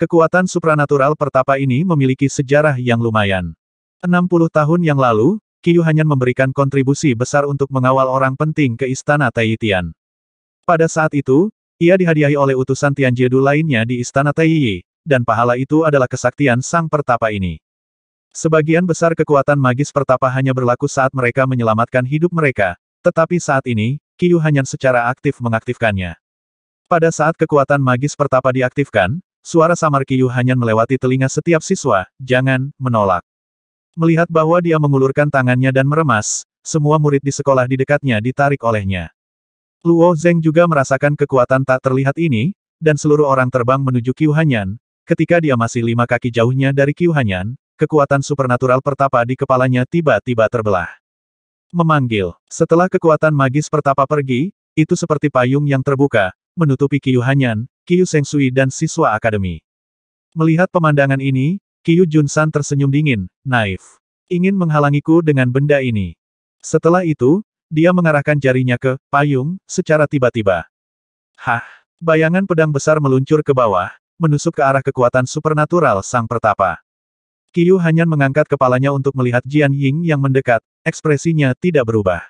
Kekuatan supranatural pertapa ini memiliki sejarah yang lumayan. 60 tahun yang lalu, Qiyu Hanyan memberikan kontribusi besar untuk mengawal orang penting ke Istana Taiyitian. Pada saat itu, ia dihadiahi oleh utusan Tianjiedu lainnya di Istana Taiyi, dan pahala itu adalah kesaktian sang pertapa ini. Sebagian besar kekuatan magis pertapa hanya berlaku saat mereka menyelamatkan hidup mereka, tetapi saat ini, Qiyu Hanyan secara aktif mengaktifkannya. Pada saat kekuatan magis pertapa diaktifkan, suara samar Qiyu Hanyan melewati telinga setiap siswa, "Jangan menolak." Melihat bahwa dia mengulurkan tangannya dan meremas, semua murid di sekolah di dekatnya ditarik olehnya. Luo Zeng juga merasakan kekuatan tak terlihat ini, dan seluruh orang terbang menuju Qiyu Hanyan. Ketika dia masih 5 kaki jauhnya dari Qiyu Hanyan, kekuatan supernatural pertapa di kepalanya tiba-tiba terbelah. Memanggil. Setelah kekuatan magis pertapa pergi, itu seperti payung yang terbuka, menutupi Qiyu Hanyan, Qiyu Sengsui dan siswa akademi. Melihat pemandangan ini, Qiyu Junsan tersenyum dingin, naif. Ingin menghalangiku dengan benda ini. Setelah itu, dia mengarahkan jarinya ke payung secara tiba-tiba. Hah! Bayangan pedang besar meluncur ke bawah, menusuk ke arah kekuatan supernatural sang pertapa. Qiyu Hanyan mengangkat kepalanya untuk melihat Jian Ying yang mendekat, ekspresinya tidak berubah.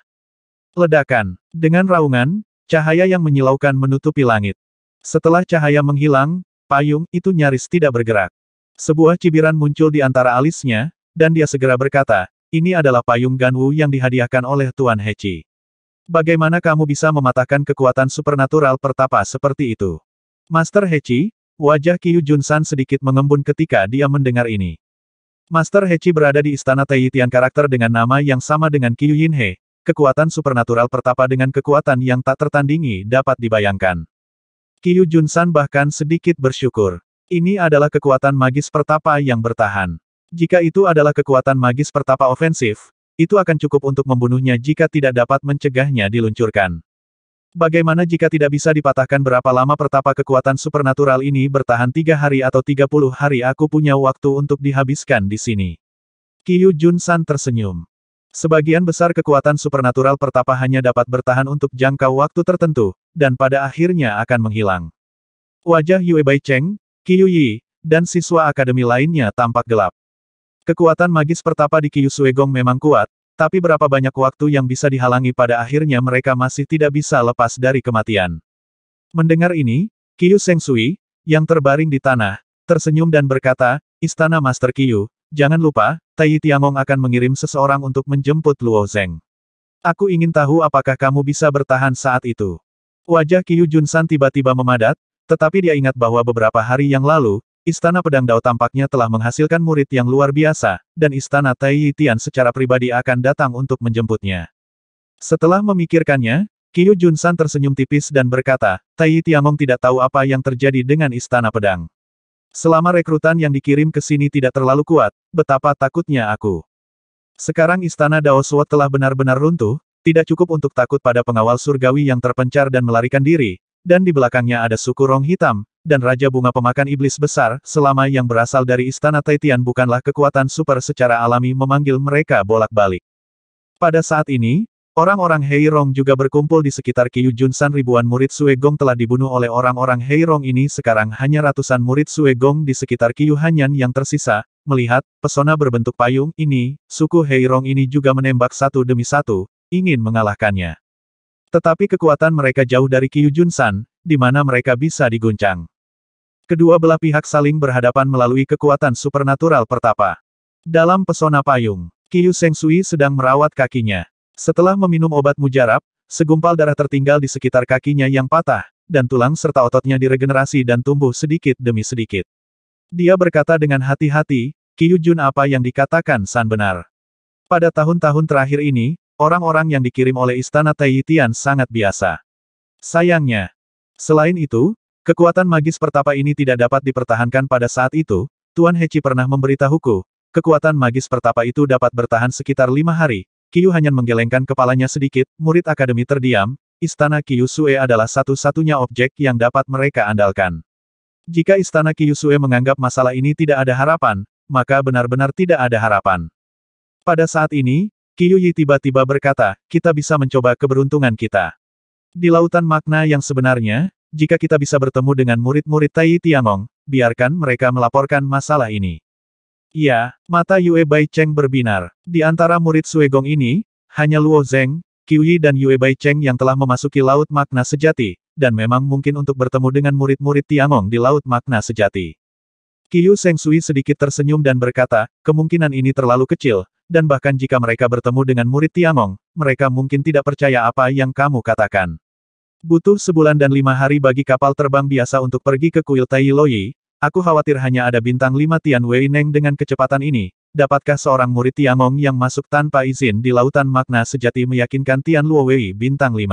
Ledakan. Dengan raungan, cahaya yang menyilaukan menutupi langit. Setelah cahaya menghilang, payung itu nyaris tidak bergerak. Sebuah cibiran muncul di antara alisnya, dan dia segera berkata, "Ini adalah payung Ganwu yang dihadiahkan oleh Tuan Hechi. Bagaimana kamu bisa mematahkan kekuatan supernatural pertapa seperti itu?" Master Hechi, wajah Qiyu Junsan sedikit mengembun ketika dia mendengar ini. Master Hechi berada di Istana Taiyitian karakter dengan nama yang sama dengan Qiyu Yinhe. Kekuatan supernatural pertapa dengan kekuatan yang tak tertandingi dapat dibayangkan. Qiyu Junsan bahkan sedikit bersyukur. Ini adalah kekuatan magis pertapa yang bertahan. Jika itu adalah kekuatan magis pertapa ofensif, itu akan cukup untuk membunuhnya jika tidak dapat mencegahnya diluncurkan. Bagaimana jika tidak bisa dipatahkan? Berapa lama pertapa kekuatan supernatural ini bertahan? 3 hari atau 30 hari? Aku punya waktu untuk dihabiskan di sini. Qiyu Junsan tersenyum. Sebagian besar kekuatan supernatural pertapa hanya dapat bertahan untuk jangka waktu tertentu, dan pada akhirnya akan menghilang. Wajah Yue Baicheng, Qiyu Yi, dan siswa akademi lainnya tampak gelap. Kekuatan magis pertapa di Qiyu Suegong memang kuat, tapi berapa banyak waktu yang bisa dihalangi? Pada akhirnya mereka masih tidak bisa lepas dari kematian. Mendengar ini, Qiyu Sengsui, yang terbaring di tanah, tersenyum dan berkata, "Istana Master Qiyu, jangan lupa, Tai Tiangong akan mengirim seseorang untuk menjemput Luo Zeng. Aku ingin tahu apakah kamu bisa bertahan saat itu." Wajah Qiyu Junsan tiba-tiba memadat, tetapi dia ingat bahwa beberapa hari yang lalu, Istana Pedang Dao tampaknya telah menghasilkan murid yang luar biasa, dan Istana Taiyitian secara pribadi akan datang untuk menjemputnya. Setelah memikirkannya, Qiyu Junsan tersenyum tipis dan berkata, Tai Tiangong tidak tahu apa yang terjadi dengan Istana Pedang. Selama rekrutan yang dikirim ke sini tidak terlalu kuat, betapa takutnya aku. Sekarang Istana Dao Suo telah benar-benar runtuh, tidak cukup untuk takut pada pengawal surgawi yang terpencar dan melarikan diri, dan di belakangnya ada suku Rong Hitam, dan Raja Bunga Pemakan Iblis Besar, selama yang berasal dari Istana Taitian bukanlah kekuatan super secara alami memanggil mereka bolak-balik. Pada saat ini, orang-orang Heirong juga berkumpul di sekitar Qiyu Junsan. Ribuan murid Suegong telah dibunuh oleh orang-orang Heirong ini. Sekarang hanya ratusan murid Suegong di sekitar Qiyu Hanyan yang tersisa. Melihat pesona berbentuk payung ini, suku Heirong ini juga menembak satu demi satu, ingin mengalahkannya. Tetapi kekuatan mereka jauh dari Qiyu Junsan, di mana mereka bisa diguncang. Kedua belah pihak saling berhadapan melalui kekuatan supernatural pertapa. Dalam pesona payung, Qiyu Sengsui sedang merawat kakinya. Setelah meminum obat mujarab, segumpal darah tertinggal di sekitar kakinya yang patah, dan tulang serta ototnya diregenerasi dan tumbuh sedikit demi sedikit. Dia berkata dengan hati-hati, "Qiyu Jun, apa yang dikatakan San benar. Pada tahun-tahun terakhir ini, orang-orang yang dikirim oleh Istana Taiyitian sangat biasa. Sayangnya. Selain itu, kekuatan magis pertapa ini tidak dapat dipertahankan pada saat itu. Tuan Hechi pernah memberitahuku, kekuatan magis pertapa itu dapat bertahan sekitar 5 hari. Qiyu Hanyan menggelengkan kepalanya sedikit, murid akademi terdiam, Istana Qiyu Sue adalah satu-satunya objek yang dapat mereka andalkan. Jika Istana Qiyu Sue menganggap masalah ini tidak ada harapan, maka benar-benar tidak ada harapan. Pada saat ini, Qiyu Yi tiba-tiba berkata, "Kita bisa mencoba keberuntungan kita." Di lautan makna yang sebenarnya, jika kita bisa bertemu dengan murid-murid Tai Tiangong, biarkan mereka melaporkan masalah ini. Iya, mata Yue Baicheng berbinar. Di antara murid Suegong ini, hanya Luo Zeng, Qiuyi dan Yue Baicheng yang telah memasuki Laut Makna Sejati, dan memang mungkin untuk bertemu dengan murid-murid Tiangong di Laut Makna Sejati. Qiu Sengsui sedikit tersenyum dan berkata, kemungkinan ini terlalu kecil, dan bahkan jika mereka bertemu dengan murid Tiangong, mereka mungkin tidak percaya apa yang kamu katakan. Butuh sebulan dan 5 hari bagi kapal terbang biasa untuk pergi ke kuil Tai Loyi. Aku khawatir hanya ada bintang 5 Tian Wei Neng dengan kecepatan ini. Dapatkah seorang murid Tiangong yang masuk tanpa izin di Lautan Makna Sejati meyakinkan Tian Luo Wei bintang 5?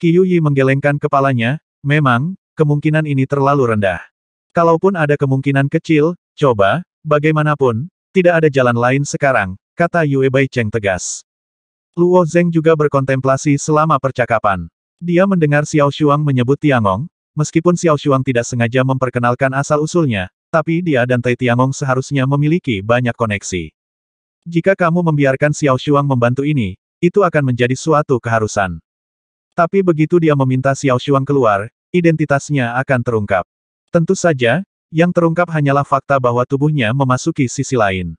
Qiu Yi menggelengkan kepalanya, memang, kemungkinan ini terlalu rendah. Kalaupun ada kemungkinan kecil, coba, bagaimanapun, tidak ada jalan lain sekarang, kata Yue Baicheng tegas. Luo Zeng juga berkontemplasi selama percakapan. Dia mendengar Xiao Shuang menyebut Tiangong, meskipun Xiao Shuang tidak sengaja memperkenalkan asal-usulnya, tapi dia dan Tai Tiangong seharusnya memiliki banyak koneksi. Jika kamu membiarkan Xiao Shuang membantu ini, itu akan menjadi suatu keharusan. Tapi begitu dia meminta Xiao Shuang keluar, identitasnya akan terungkap. Tentu saja, yang terungkap hanyalah fakta bahwa tubuhnya memasuki sisi lain.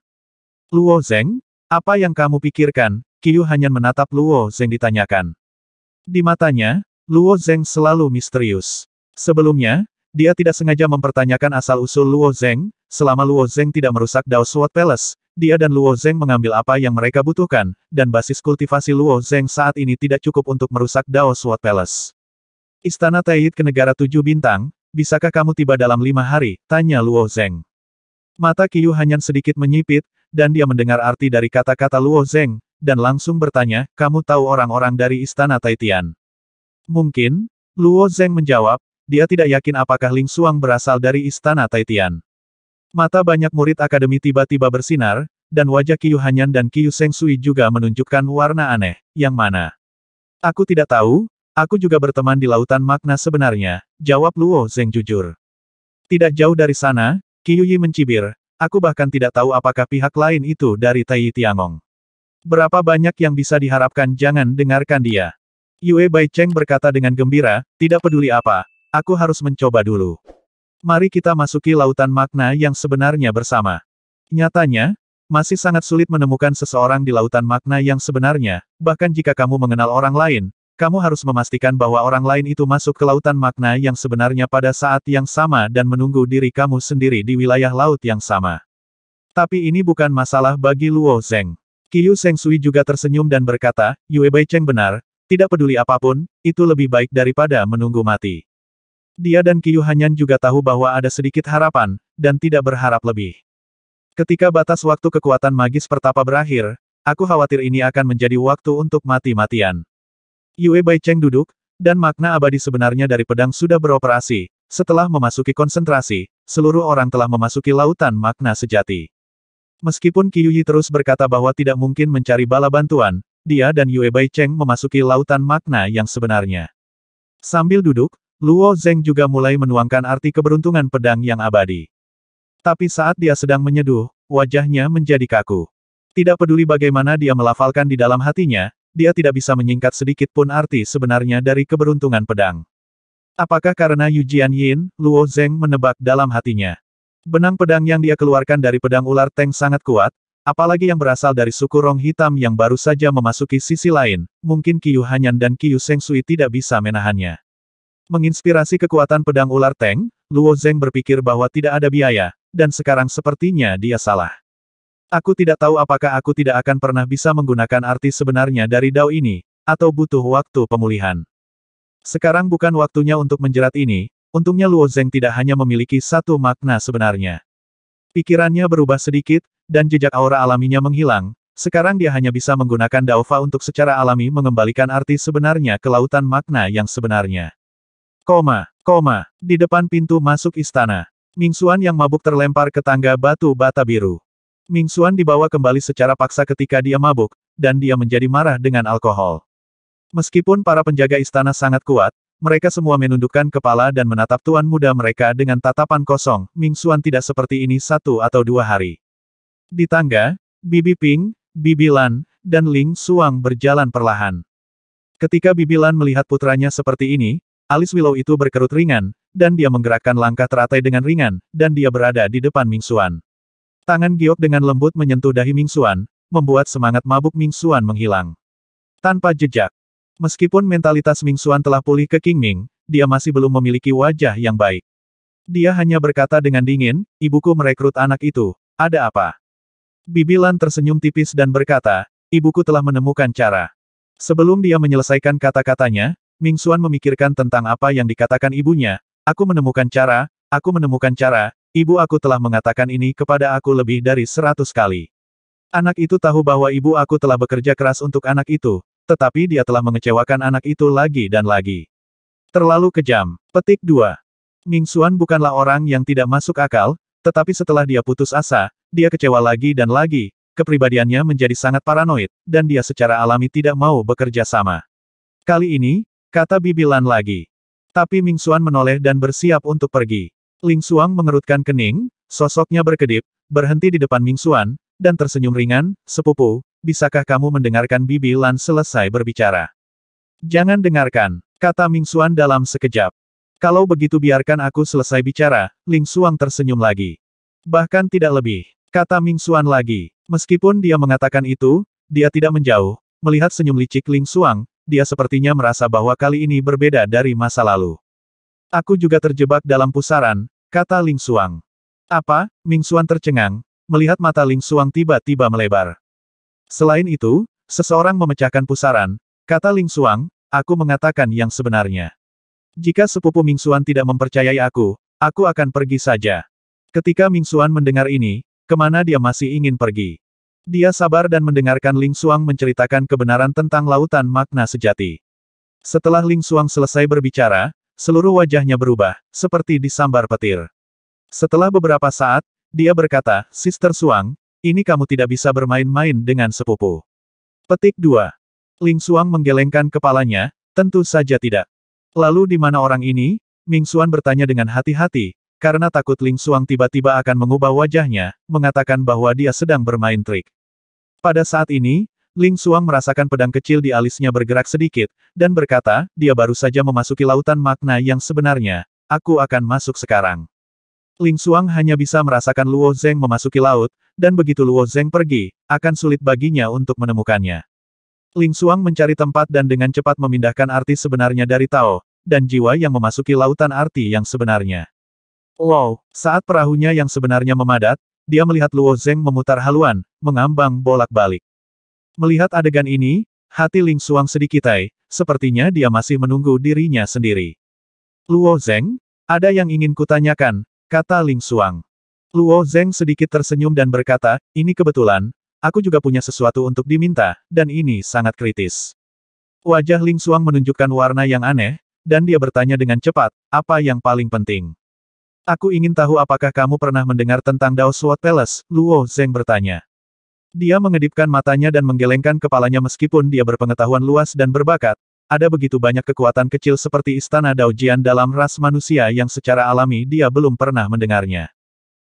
Luo Zeng, apa yang kamu pikirkan? Qiu hanya menatap Luo Zeng ditanyakan. Di matanya, Luo Zeng selalu misterius. Sebelumnya, dia tidak sengaja mempertanyakan asal-usul Luo Zeng, selama Luo Zeng tidak merusak Dao Sword Palace, dia dan Luo Zeng mengambil apa yang mereka butuhkan, dan basis kultivasi Luo Zeng saat ini tidak cukup untuk merusak Dao Sword Palace. Istana Taiyit ke negara 7 bintang, bisakah kamu tiba dalam 5 hari? Tanya Luo Zeng. Mata Qiu Hanyan sedikit menyipit, dan dia mendengar arti dari kata-kata Luo Zeng, dan langsung bertanya, kamu tahu orang-orang dari Istana Taitian? Mungkin, Luo Zeng menjawab, dia tidak yakin apakah Ling Xuang berasal dari Istana Taitian. Mata banyak murid akademi tiba-tiba bersinar, dan wajah Qiu Hanyan dan Qiu Sengsui juga menunjukkan warna aneh, yang mana? Aku tidak tahu, aku juga berteman di Lautan Makna sebenarnya, jawab Luo Zeng jujur. Tidak jauh dari sana, Qiu Yi mencibir, aku bahkan tidak tahu apakah pihak lain itu dari Tai Tiangong. Berapa banyak yang bisa diharapkan, jangan dengarkan dia. Yue Baicheng berkata dengan gembira, tidak peduli apa, aku harus mencoba dulu. Mari kita masuki Lautan Makna yang sebenarnya bersama. Nyatanya, masih sangat sulit menemukan seseorang di Lautan Makna yang sebenarnya, bahkan jika kamu mengenal orang lain, kamu harus memastikan bahwa orang lain itu masuk ke Lautan Makna yang sebenarnya pada saat yang sama dan menunggu diri kamu sendiri di wilayah laut yang sama. Tapi ini bukan masalah bagi Luo Zeng. Qiu Sengsui juga tersenyum dan berkata, Yue Baicheng benar, tidak peduli apapun, itu lebih baik daripada menunggu mati. Dia dan Qiu Hanyan juga tahu bahwa ada sedikit harapan, dan tidak berharap lebih. Ketika batas waktu kekuatan magis pertapa berakhir, aku khawatir ini akan menjadi waktu untuk mati-matian. Yue Baicheng duduk, dan makna abadi sebenarnya dari pedang sudah beroperasi. Setelah memasuki konsentrasi, seluruh orang telah memasuki Lautan Makna Sejati. Meskipun Qiu Yi terus berkata bahwa tidak mungkin mencari bala bantuan, dia dan Yue Baicheng memasuki Lautan Makna yang sebenarnya. Sambil duduk, Luo Zeng juga mulai menuangkan arti keberuntungan pedang yang abadi. Tapi saat dia sedang menyeduh, wajahnya menjadi kaku. Tidak peduli bagaimana dia melafalkan di dalam hatinya, dia tidak bisa menyingkat sedikit pun arti sebenarnya dari keberuntungan pedang. Apakah karena Yu Jianyin? Luo Zeng menebak dalam hatinya. Benang pedang yang dia keluarkan dari pedang ular Teng sangat kuat, apalagi yang berasal dari suku Rong Hitam yang baru saja memasuki sisi lain, mungkin Qiu Hanyan dan Qiu Sengsui tidak bisa menahannya. Menginspirasi kekuatan pedang ular Teng, Luo Zeng berpikir bahwa tidak ada biaya, dan sekarang sepertinya dia salah. Aku tidak tahu apakah aku tidak akan pernah bisa menggunakan arti sebenarnya dari Dao ini, atau butuh waktu pemulihan. Sekarang bukan waktunya untuk menjerat ini. Untungnya Luo Zeng tidak hanya memiliki satu makna sebenarnya. Pikirannya berubah sedikit, dan jejak aura alaminya menghilang. Sekarang dia hanya bisa menggunakan Daofa untuk secara alami mengembalikan arti sebenarnya ke lautan makna yang sebenarnya. Di depan pintu masuk istana, Mingxuan yang mabuk terlempar ke tangga batu bata biru. Mingxuan dibawa kembali secara paksa ketika dia mabuk, dan dia menjadi marah dengan alkohol. Meskipun para penjaga istana sangat kuat, mereka semua menundukkan kepala dan menatap tuan muda mereka dengan tatapan kosong. Mingxuan tidak seperti ini 1 atau 2 hari. Di tangga, Bibi Ping, Bibi Lan, dan Ling Xuang berjalan perlahan. Ketika Bibi Lan melihat putranya seperti ini, alis Willow itu berkerut ringan, dan dia menggerakkan langkah teratai dengan ringan, dan dia berada di depan Ming Xuan. Tangan giok dengan lembut menyentuh dahi Ming Xuan, membuat semangat mabuk Ming Xuan menghilang. Tanpa jejak. Meskipun mentalitas Ming Xuan telah pulih ke King Ming, dia masih belum memiliki wajah yang baik. Dia hanya berkata dengan dingin, ibuku merekrut anak itu, ada apa? Bibi Lan tersenyum tipis dan berkata, ibuku telah menemukan cara. Sebelum dia menyelesaikan kata-katanya, Ming Xuan memikirkan tentang apa yang dikatakan ibunya, aku menemukan cara, ibu aku telah mengatakan ini kepada aku lebih dari 100 kali. Anak itu tahu bahwa ibu aku telah bekerja keras untuk anak itu, tetapi dia telah mengecewakan anak itu lagi dan lagi. Terlalu kejam. Petik 2. Ming Xuan bukanlah orang yang tidak masuk akal, tetapi setelah dia putus asa, dia kecewa lagi dan lagi, kepribadiannya menjadi sangat paranoid, dan dia secara alami tidak mau bekerja sama. Kali ini, kata Bibi Lan lagi. Tapi Ming Xuan menoleh dan bersiap untuk pergi. Ling Xuang mengerutkan kening, sosoknya berkedip, berhenti di depan Ming Xuan, dan tersenyum ringan, sepupu, bisakah kamu mendengarkan Bibi Lan selesai berbicara? Jangan dengarkan, kata Ming Xuan dalam sekejap. Kalau begitu biarkan aku selesai bicara, Ling Xuang tersenyum lagi. Bahkan tidak lebih, kata Ming Xuan lagi. Meskipun dia mengatakan itu, dia tidak menjauh, melihat senyum licik Ling Xuang, dia sepertinya merasa bahwa kali ini berbeda dari masa lalu. Aku juga terjebak dalam pusaran, kata Ling Xuang. Apa? Ming Xuan tercengang, melihat mata Ling Xuang tiba-tiba melebar. Selain itu, seseorang memecahkan pusaran, kata Ling Xuang, aku mengatakan yang sebenarnya. Jika sepupu Ming Xuan tidak mempercayai aku akan pergi saja. Ketika Ming Xuan mendengar ini, kemana dia masih ingin pergi? Dia sabar dan mendengarkan Ling Xuang menceritakan kebenaran tentang lautan makna sejati. Setelah Ling Xuang selesai berbicara, seluruh wajahnya berubah, seperti disambar petir. Setelah beberapa saat, dia berkata, Sister Xuang, ini kamu tidak bisa bermain-main dengan sepupu. Petik 2. Ling Xuang menggelengkan kepalanya, tentu saja tidak. Lalu di mana orang ini? Ming Xuan bertanya dengan hati-hati, karena takut Ling Xuang tiba-tiba akan mengubah wajahnya, mengatakan bahwa dia sedang bermain trik. Pada saat ini, Ling Xuang merasakan pedang kecil di alisnya bergerak sedikit, dan berkata, dia baru saja memasuki lautan makna yang sebenarnya, aku akan masuk sekarang. Ling Xuang hanya bisa merasakan Luo Zeng memasuki laut, dan begitu Luo Zeng pergi, akan sulit baginya untuk menemukannya. Ling Xuang mencari tempat dan dengan cepat memindahkan arti sebenarnya dari Tao, dan jiwa yang memasuki lautan arti yang sebenarnya. Wow, saat perahunya yang sebenarnya memadat, dia melihat Luo Zeng memutar haluan, mengambang bolak-balik. Melihat adegan ini, hati Ling Xuang sedikitai, sepertinya dia masih menunggu dirinya sendiri. Luo Zeng, ada yang ingin kutanyakan, kata Ling Xuang. Luo Zeng sedikit tersenyum dan berkata, ini kebetulan, aku juga punya sesuatu untuk diminta, dan ini sangat kritis. Wajah Ling Xuang menunjukkan warna yang aneh, dan dia bertanya dengan cepat, apa yang paling penting? Aku ingin tahu apakah kamu pernah mendengar tentang Dao Sword Palace, Luo Zeng bertanya. Dia mengedipkan matanya dan menggelengkan kepalanya meskipun dia berpengetahuan luas dan berbakat, ada begitu banyak kekuatan kecil seperti Istana Dao Jian dalam ras manusia yang secara alami dia belum pernah mendengarnya.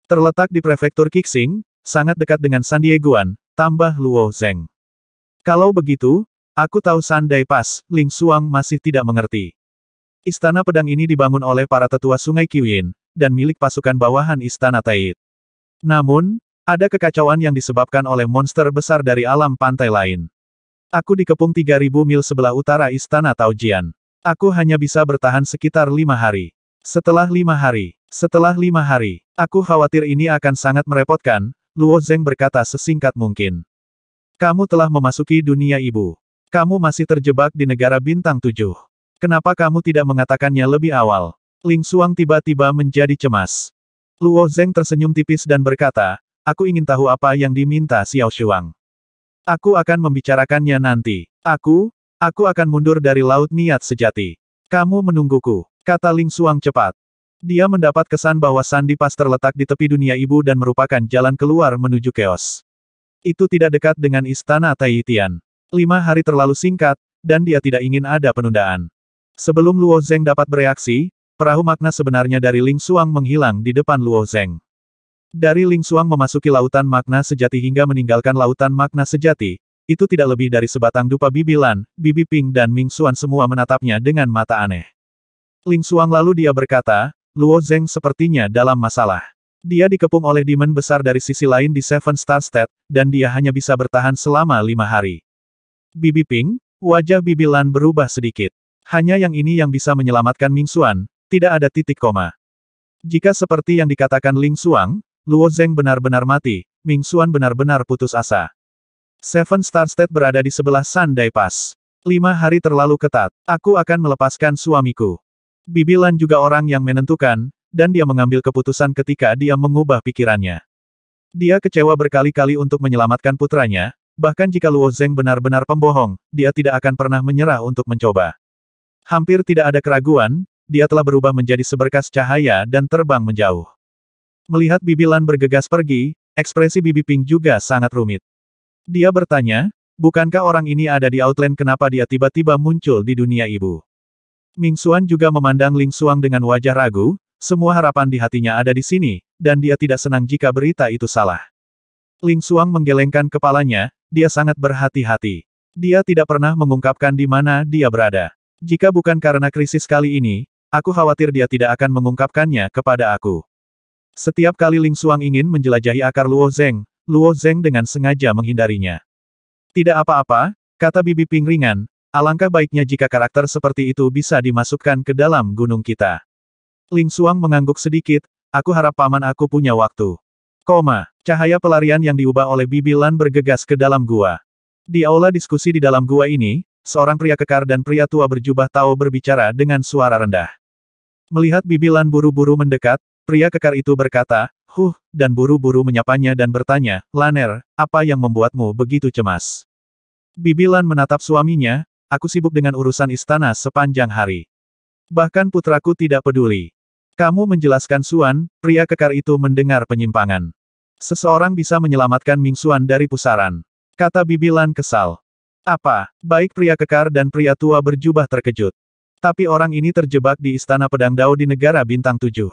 Terletak di prefektur Qixing, sangat dekat dengan Sandieguan, tambah Luo Zeng. Kalau begitu, aku tahu Sandai pas, Ling Xuang masih tidak mengerti. Istana pedang ini dibangun oleh para tetua Sungai Qiyin, dan milik pasukan bawahan Istana Tait. Namun, ada kekacauan yang disebabkan oleh monster besar dari alam pantai lain. Aku dikepung 3.000 mil sebelah utara Istana Taojian. Aku hanya bisa bertahan sekitar 5 hari. Setelah 5 hari, aku khawatir ini akan sangat merepotkan, Luo Zeng berkata sesingkat mungkin. Kamu telah memasuki dunia ibu. Kamu masih terjebak di negara bintang 7. Kenapa kamu tidak mengatakannya lebih awal? Ling Xuang tiba-tiba menjadi cemas. Luo Zeng tersenyum tipis dan berkata, aku ingin tahu apa yang diminta Xiao Shuang. Aku akan membicarakannya nanti. Aku akan mundur dari laut niat sejati. Kamu menungguku, kata Ling Xuang cepat. Dia mendapat kesan bahwa Sandi Pas terletak di tepi dunia ibu dan merupakan jalan keluar menuju keos. Itu tidak dekat dengan Istana Taitian. 5 hari terlalu singkat, dan dia tidak ingin ada penundaan. Sebelum Luo Zeng dapat bereaksi, perahu makna sebenarnya dari Ling Xuang menghilang di depan Luo Zeng. Dari Ling Xuang memasuki lautan makna sejati hingga meninggalkan lautan makna sejati, itu tidak lebih dari sebatang dupa Bibi Lan, Bibi Ping dan Ming Xuan semua menatapnya dengan mata aneh. Ling Xuang lalu dia berkata, Luo Zeng sepertinya dalam masalah. Dia dikepung oleh demon besar dari sisi lain di Seven Star State, dan dia hanya bisa bertahan selama 5 hari. Bibi Ping, wajah Bibi Lan berubah sedikit. Hanya yang ini yang bisa menyelamatkan Ming Xuan, tidak ada titik koma. Jika seperti yang dikatakan Ling Xuang, Luo Zeng benar-benar mati, Ming Xuan benar-benar putus asa. Seven Star State berada di sebelah Sun Dai Pass. 5 hari terlalu ketat, aku akan melepaskan suamiku. Bibi Lan juga orang yang menentukan, dan dia mengambil keputusan ketika dia mengubah pikirannya. Dia kecewa berkali-kali untuk menyelamatkan putranya, bahkan jika Luo Zeng benar-benar pembohong, dia tidak akan pernah menyerah untuk mencoba. Hampir tidak ada keraguan, dia telah berubah menjadi seberkas cahaya dan terbang menjauh. Melihat Bibi Lan bergegas pergi, ekspresi Bibi Ping juga sangat rumit. Dia bertanya, bukankah orang ini ada di Outland, kenapa dia tiba-tiba muncul di dunia ibu? Ming Xuan juga memandang Ling Xuang dengan wajah ragu, semua harapan di hatinya ada di sini, dan dia tidak senang jika berita itu salah. Ling Xuang menggelengkan kepalanya, dia sangat berhati-hati. Dia tidak pernah mengungkapkan di mana dia berada. Jika bukan karena krisis kali ini, aku khawatir dia tidak akan mengungkapkannya kepada aku. Setiap kali Ling Xuang ingin menjelajahi akar Luo Zeng dengan sengaja menghindarinya. Tidak apa-apa, kata Bibi Ping ringan, alangkah baiknya jika karakter seperti itu bisa dimasukkan ke dalam gunung kita. Ling Xuang mengangguk sedikit, aku harap paman aku punya waktu. Cahaya pelarian yang diubah oleh Bibi Lan bergegas ke dalam gua. Di aula diskusi di dalam gua ini, seorang pria kekar dan pria tua berjubah Tao berbicara dengan suara rendah. Melihat Bibi Lan buru-buru mendekat, pria kekar itu berkata, dan buru-buru menyapanya dan bertanya, Laner, apa yang membuatmu begitu cemas? Bibi Lan menatap suaminya, aku sibuk dengan urusan istana sepanjang hari. Bahkan putraku tidak peduli. Kamu menjelaskan Xuan, pria kekar itu mendengar penyimpangan. Seseorang bisa menyelamatkan Ming Xuan dari pusaran. Kata Bibi Lan kesal. Apa? Baik pria kekar dan pria tua berjubah terkejut. Tapi orang ini terjebak di Istana Pedang Dao di negara Bintang 7.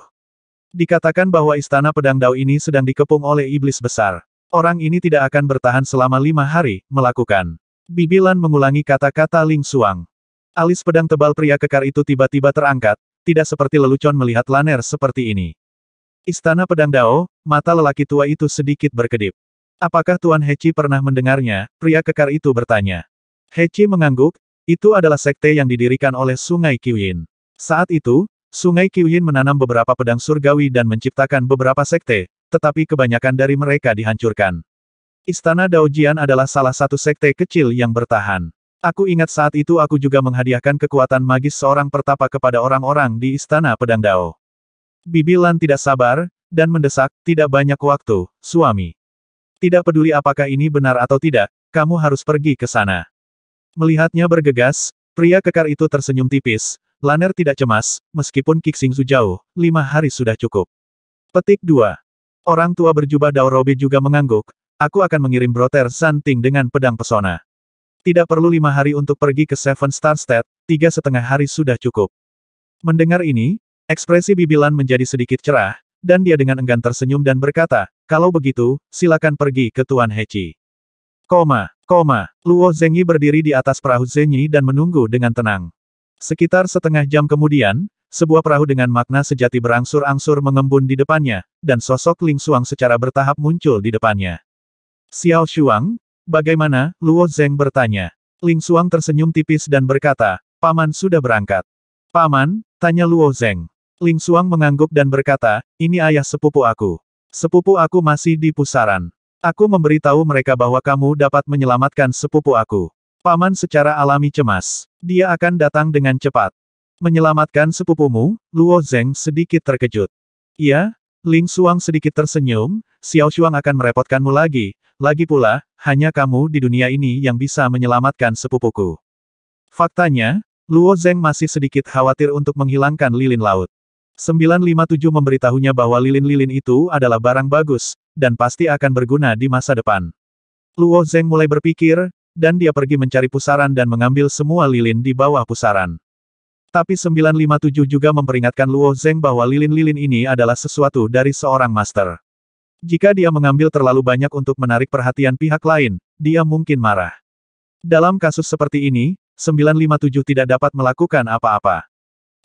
Dikatakan bahwa Istana Pedang Dao ini sedang dikepung oleh iblis besar. Orang ini tidak akan bertahan selama 5 hari, melakukan. Bibi Lan mengulangi kata-kata Ling Xuang. Alis pedang tebal pria kekar itu tiba-tiba terangkat, tidak seperti lelucon melihat Laner seperti ini. Istana Pedang Dao, mata lelaki tua itu sedikit berkedip. Apakah Tuan Hechi pernah mendengarnya? Pria kekar itu bertanya. Hechi mengangguk, itu adalah sekte yang didirikan oleh Sungai Qiuyin. Saat itu, Sungai Qiuyin menanam beberapa pedang surgawi dan menciptakan beberapa sekte, tetapi kebanyakan dari mereka dihancurkan. Istana Daojian adalah salah satu sekte kecil yang bertahan. Aku ingat saat itu aku juga menghadiahkan kekuatan magis seorang pertapa kepada orang-orang di Istana Pedang Dao. Bibi Lan tidak sabar, dan mendesak, tidak banyak waktu, suami. Tidak peduli apakah ini benar atau tidak, kamu harus pergi ke sana. Melihatnya bergegas, pria kekar itu tersenyum tipis, Laner tidak cemas, meskipun Qixingzu jauh, 5 hari sudah cukup. Petik 2. Orang tua berjubah Dao Robe juga mengangguk, aku akan mengirim Broter Zanting dengan pedang pesona. Tidak perlu 5 hari untuk pergi ke Seven Star State, 3,5 hari sudah cukup. Mendengar ini, ekspresi Bibi Lan menjadi sedikit cerah, dan dia dengan enggan tersenyum dan berkata, kalau begitu, silakan pergi ke Tuan Hechi. Luo Zengyi berdiri di atas perahu Zengyi dan menunggu dengan tenang. Sekitar setengah jam kemudian, sebuah perahu dengan makna sejati berangsur-angsur mengembun di depannya, dan sosok Ling Xuang secara bertahap muncul di depannya. Xiao Shuang, bagaimana? Luo Zeng bertanya. Ling Xuang tersenyum tipis dan berkata, Paman sudah berangkat. Paman? Tanya Luo Zeng. Ling Xuang mengangguk dan berkata, ini ayah sepupu aku. Sepupu aku masih di pusaran. Aku memberitahu mereka bahwa kamu dapat menyelamatkan sepupu aku. Paman secara alami cemas. Dia akan datang dengan cepat. Menyelamatkan sepupumu? Luo Zeng sedikit terkejut. Iya? Ling Xuang sedikit tersenyum, Xiao Shuang akan merepotkanmu lagi. Lagi pula, hanya kamu di dunia ini yang bisa menyelamatkan sepupuku. Faktanya, Luo Zeng masih sedikit khawatir untuk menghilangkan lilin laut. 957 memberitahunya bahwa lilin-lilin itu adalah barang bagus, dan pasti akan berguna di masa depan. Luo Zeng mulai berpikir, dan dia pergi mencari pusaran dan mengambil semua lilin di bawah pusaran. Tapi 957 juga memperingatkan Luo Zeng bahwa lilin-lilin ini adalah sesuatu dari seorang master. Jika dia mengambil terlalu banyak untuk menarik perhatian pihak lain, dia mungkin marah. Dalam kasus seperti ini, 957 tidak dapat melakukan apa-apa.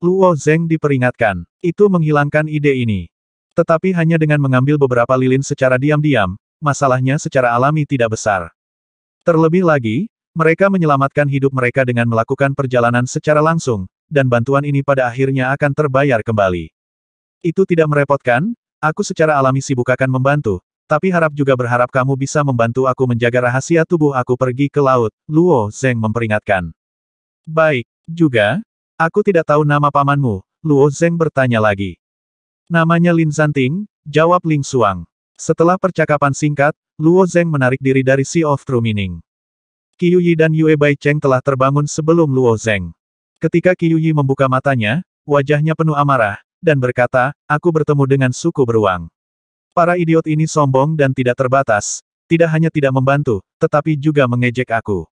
Luo Zeng diperingatkan. Itu menghilangkan ide ini. Tetapi hanya dengan mengambil beberapa lilin secara diam-diam, masalahnya secara alami tidak besar. Terlebih lagi, mereka menyelamatkan hidup mereka dengan melakukan perjalanan secara langsung, dan bantuan ini pada akhirnya akan terbayar kembali. Itu tidak merepotkan, aku secara alami sibuk akan membantu, tapi harap juga berharap kamu bisa membantu aku menjaga rahasia tubuh aku pergi ke laut, Luo Zeng memperingatkan. Baik, juga, aku tidak tahu nama pamanmu, Luo Zeng bertanya lagi. Namanya Lin Zanting, jawab Ling Xuang. Setelah percakapan singkat, Luo Zeng menarik diri dari Sea of True Meaning. Qiu Yi dan Yue Baicheng telah terbangun sebelum Luo Zeng. Ketika Qiu Yi membuka matanya, wajahnya penuh amarah, dan berkata, aku bertemu dengan suku beruang. Para idiot ini sombong dan tidak terbatas, tidak hanya tidak membantu, tetapi juga mengejek aku.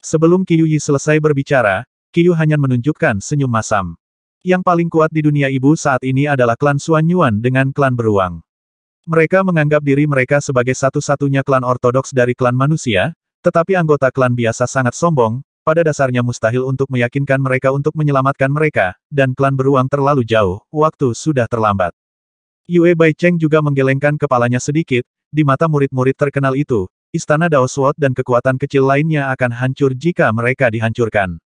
Sebelum Qiu Yi selesai berbicara, Qiu hanya menunjukkan senyum masam. Yang paling kuat di dunia ibu saat ini adalah klan Xuan Yuan dengan klan beruang. Mereka menganggap diri mereka sebagai satu-satunya klan ortodoks dari klan manusia, tetapi anggota klan biasa sangat sombong, pada dasarnya mustahil untuk meyakinkan mereka untuk menyelamatkan mereka, dan klan beruang terlalu jauh, waktu sudah terlambat. Yue Baicheng juga menggelengkan kepalanya sedikit, di mata murid-murid terkenal itu, istana Dao Sword dan kekuatan kecil lainnya akan hancur jika mereka dihancurkan.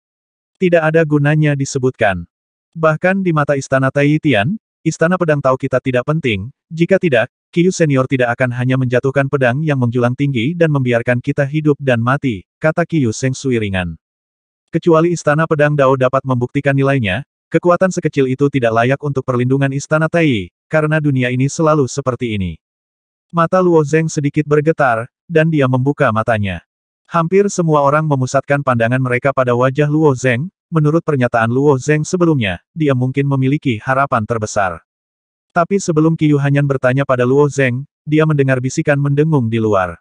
Tidak ada gunanya disebutkan. Bahkan di mata istana Taiyitian, istana pedang tahu kita tidak penting, jika tidak, Qiu Senior tidak akan hanya menjatuhkan pedang yang menjulang tinggi dan membiarkan kita hidup dan mati, kata Qiu Seng Sui ringan. Kecuali istana pedang Dao dapat membuktikan nilainya, kekuatan sekecil itu tidak layak untuk perlindungan istana Tai, karena dunia ini selalu seperti ini. Mata Luo Zeng sedikit bergetar, dan dia membuka matanya. Hampir semua orang memusatkan pandangan mereka pada wajah Luo Zeng, menurut pernyataan Luo Zeng sebelumnya, dia mungkin memiliki harapan terbesar. Tapi sebelum Qiu Hanyan bertanya pada Luo Zeng, dia mendengar bisikan mendengung di luar.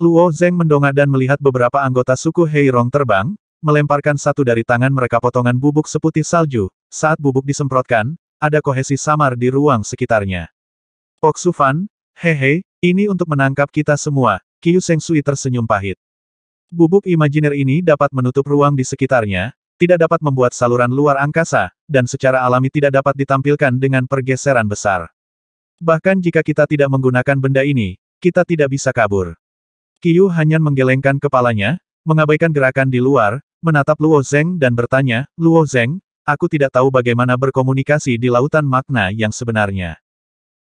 Luo Zeng mendongak dan melihat beberapa anggota suku Heirong terbang, melemparkan satu dari tangan mereka potongan bubuk seputih salju. Saat bubuk disemprotkan, ada kohesi samar di ruang sekitarnya. Pok Sufan, hehe, ini untuk menangkap kita semua, Qiu Seng Sui tersenyum pahit. Bubuk imajiner ini dapat menutup ruang di sekitarnya, tidak dapat membuat saluran luar angkasa, dan secara alami tidak dapat ditampilkan dengan pergeseran besar. Bahkan jika kita tidak menggunakan benda ini, kita tidak bisa kabur. Qiu Hanyan menggelengkan kepalanya, mengabaikan gerakan di luar, menatap Luo Zeng dan bertanya, Luo Zeng, aku tidak tahu bagaimana berkomunikasi di lautan makna yang sebenarnya.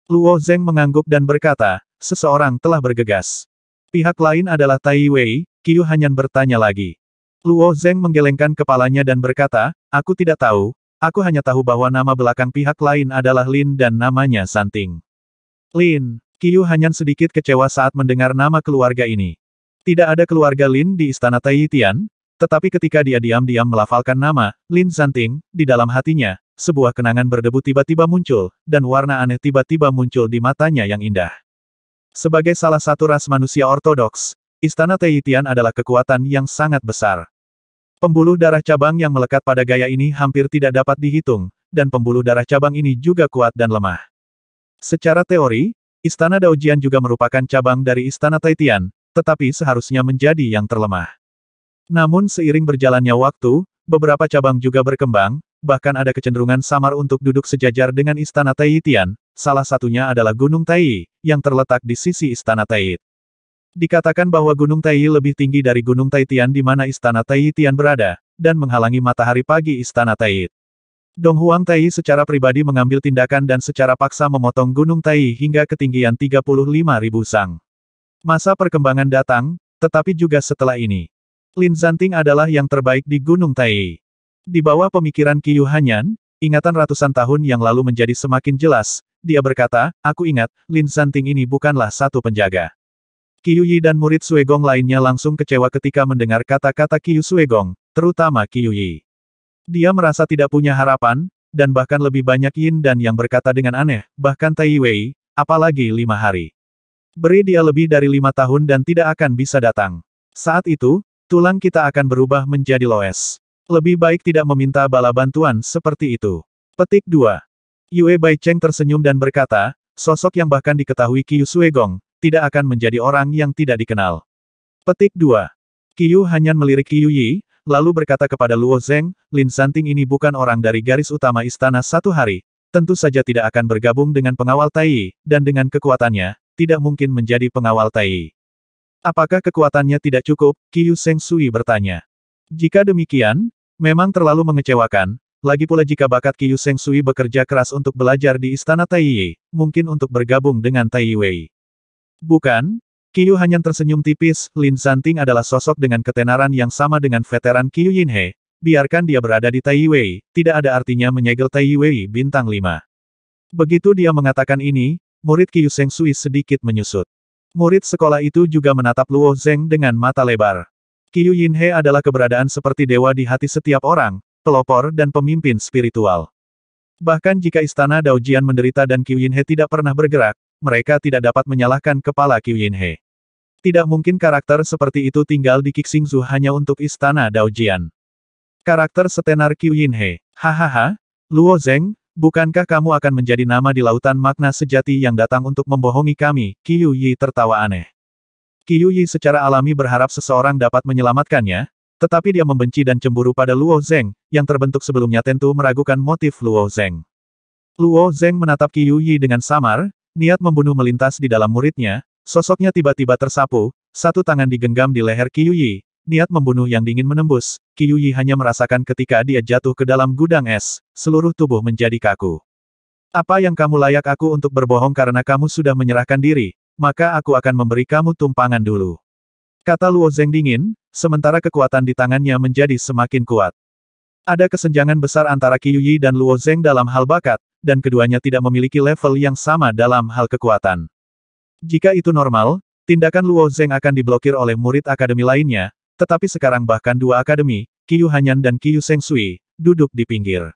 Luo Zeng mengangguk dan berkata, seseorang telah bergegas. Pihak lain adalah Tai Wei, Qiu Hanyan bertanya lagi. Luo Zeng menggelengkan kepalanya dan berkata, aku tidak tahu, aku hanya tahu bahwa nama belakang pihak lain adalah Lin dan namanya Zanting. Lin, Qiu Hanyan sedikit kecewa saat mendengar nama keluarga ini. Tidak ada keluarga Lin di istana Taiyitian, tetapi ketika dia diam-diam melafalkan nama, Lin Zanting, di dalam hatinya, sebuah kenangan berdebu tiba-tiba muncul, dan warna aneh tiba-tiba muncul di matanya yang indah. Sebagai salah satu ras manusia ortodoks, istana Taiyitian adalah kekuatan yang sangat besar. Pembuluh darah cabang yang melekat pada gaya ini hampir tidak dapat dihitung, dan pembuluh darah cabang ini juga kuat dan lemah. Secara teori, istana Daojian juga merupakan cabang dari istana Taitian, tetapi seharusnya menjadi yang terlemah. Namun seiring berjalannya waktu, beberapa cabang juga berkembang, bahkan ada kecenderungan samar untuk duduk sejajar dengan istana Taiyitian, salah satunya adalah Gunung Tai, yang terletak di sisi istana Tait. Dikatakan bahwa Gunung Tai lebih tinggi dari Gunung Taitian di mana istana Taitian berada, dan menghalangi matahari pagi istana Tait. Dong Huang Tai secara pribadi mengambil tindakan dan secara paksa memotong Gunung Tai hingga ketinggian 35.000 sang. Masa perkembangan datang, tetapi juga setelah ini. Lin Zanting adalah yang terbaik di Gunung Tai. Di bawah pemikiran Qiu Hanyan, ingatan ratusan tahun yang lalu menjadi semakin jelas, dia berkata, aku ingat, Lin Zanting ini bukanlah satu penjaga. Qiu Yi dan murid Suegong lainnya langsung kecewa ketika mendengar kata-kata Qiu Suegong, terutama Qiu Yi. Dia merasa tidak punya harapan, dan bahkan lebih banyak Yin dan yang berkata dengan aneh, bahkan Tai Wei, apalagi 5 hari. Beri dia lebih dari 5 tahun dan tidak akan bisa datang. Saat itu, tulang kita akan berubah menjadi loes. Lebih baik tidak meminta bala bantuan seperti itu. Petik 2. Yue Baicheng tersenyum dan berkata, sosok yang bahkan diketahui Qiu Suegong, tidak akan menjadi orang yang tidak dikenal. Petik 2. Qiu Hanyan melirik Qiu Yi, lalu berkata kepada Luo Zeng, Lin Santing ini bukan orang dari garis utama istana satu hari. Tentu saja tidak akan bergabung dengan pengawal Tai, dan dengan kekuatannya, tidak mungkin menjadi pengawal Tai. Apakah kekuatannya tidak cukup? Qiu Seng Sui bertanya. Jika demikian, memang terlalu mengecewakan. Lagi pula jika bakat Qiu Seng Sui bekerja keras untuk belajar di istana Tai, mungkin untuk bergabung dengan Tai Wei. Bukan? Qiu Hanyan tersenyum tipis, Lin Santing adalah sosok dengan ketenaran yang sama dengan veteran Qiu Yinhe. Biarkan dia berada di Tai Wei, tidak ada artinya menyegel Tai Wei bintang 5. Begitu dia mengatakan ini, murid Qiu Seng Sui sedikit menyusut. Murid sekolah itu juga menatap Luo Zeng dengan mata lebar. Qiu Yinhe adalah keberadaan seperti dewa di hati setiap orang, pelopor dan pemimpin spiritual. Bahkan jika istana Daojian menderita dan Qiu Yinhe tidak pernah bergerak, mereka tidak dapat menyalahkan kepala Qiu Yinhe. Tidak mungkin karakter seperti itu tinggal di Qixingzu hanya untuk istana Daojian. Karakter setenar Qiu Yinhe. Hahaha, Luo Zeng, bukankah kamu akan menjadi nama di lautan makna sejati yang datang untuk membohongi kami? Qiu Yi tertawa aneh. Qiu Yi secara alami berharap seseorang dapat menyelamatkannya, tetapi dia membenci dan cemburu pada Luo Zeng, yang terbentuk sebelumnya tentu meragukan motif Luo Zeng. Luo Zeng menatap Qiu Yi dengan samar, niat membunuh melintas di dalam muridnya, sosoknya tiba-tiba tersapu, satu tangan digenggam di leher Qiu Yi, niat membunuh yang dingin menembus, Qiu Yi hanya merasakan ketika dia jatuh ke dalam gudang es, seluruh tubuh menjadi kaku. Apa yang kamu layak aku untuk berbohong karena kamu sudah menyerahkan diri, maka aku akan memberi kamu tumpangan dulu. Kata Luo Zeng dingin, sementara kekuatan di tangannya menjadi semakin kuat. Ada kesenjangan besar antara Qiu Yi dan Luo Zeng dalam hal bakat, dan keduanya tidak memiliki level yang sama dalam hal kekuatan. Jika itu normal, tindakan Luo Zeng akan diblokir oleh murid akademi lainnya, tetapi sekarang bahkan dua akademi, Qiu Hanyan dan Qiu Seng Sui, duduk di pinggir.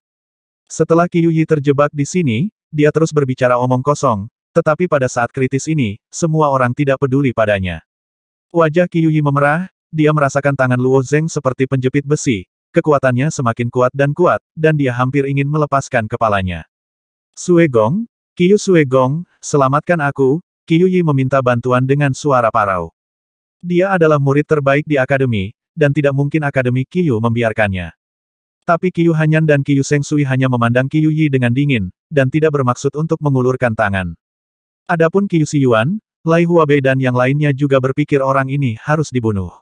Setelah Qiu Yi terjebak di sini, dia terus berbicara omong kosong, tetapi pada saat kritis ini, semua orang tidak peduli padanya. Wajah Qiu Yi memerah, dia merasakan tangan Luo Zeng seperti penjepit besi, kekuatannya semakin kuat, dan dia hampir ingin melepaskan kepalanya. Sue Gong, Qiu Sue Gong, selamatkan aku, Qiu Yi meminta bantuan dengan suara parau. Dia adalah murid terbaik di akademi, dan tidak mungkin akademi Qiu membiarkannya. Tapi Qiu Hanyan dan Qiu Seng Sui hanya memandang Qiu Yi dengan dingin, dan tidak bermaksud untuk mengulurkan tangan. Adapun Qiu Xiyuan, Lai Huabei dan yang lainnya juga berpikir orang ini harus dibunuh.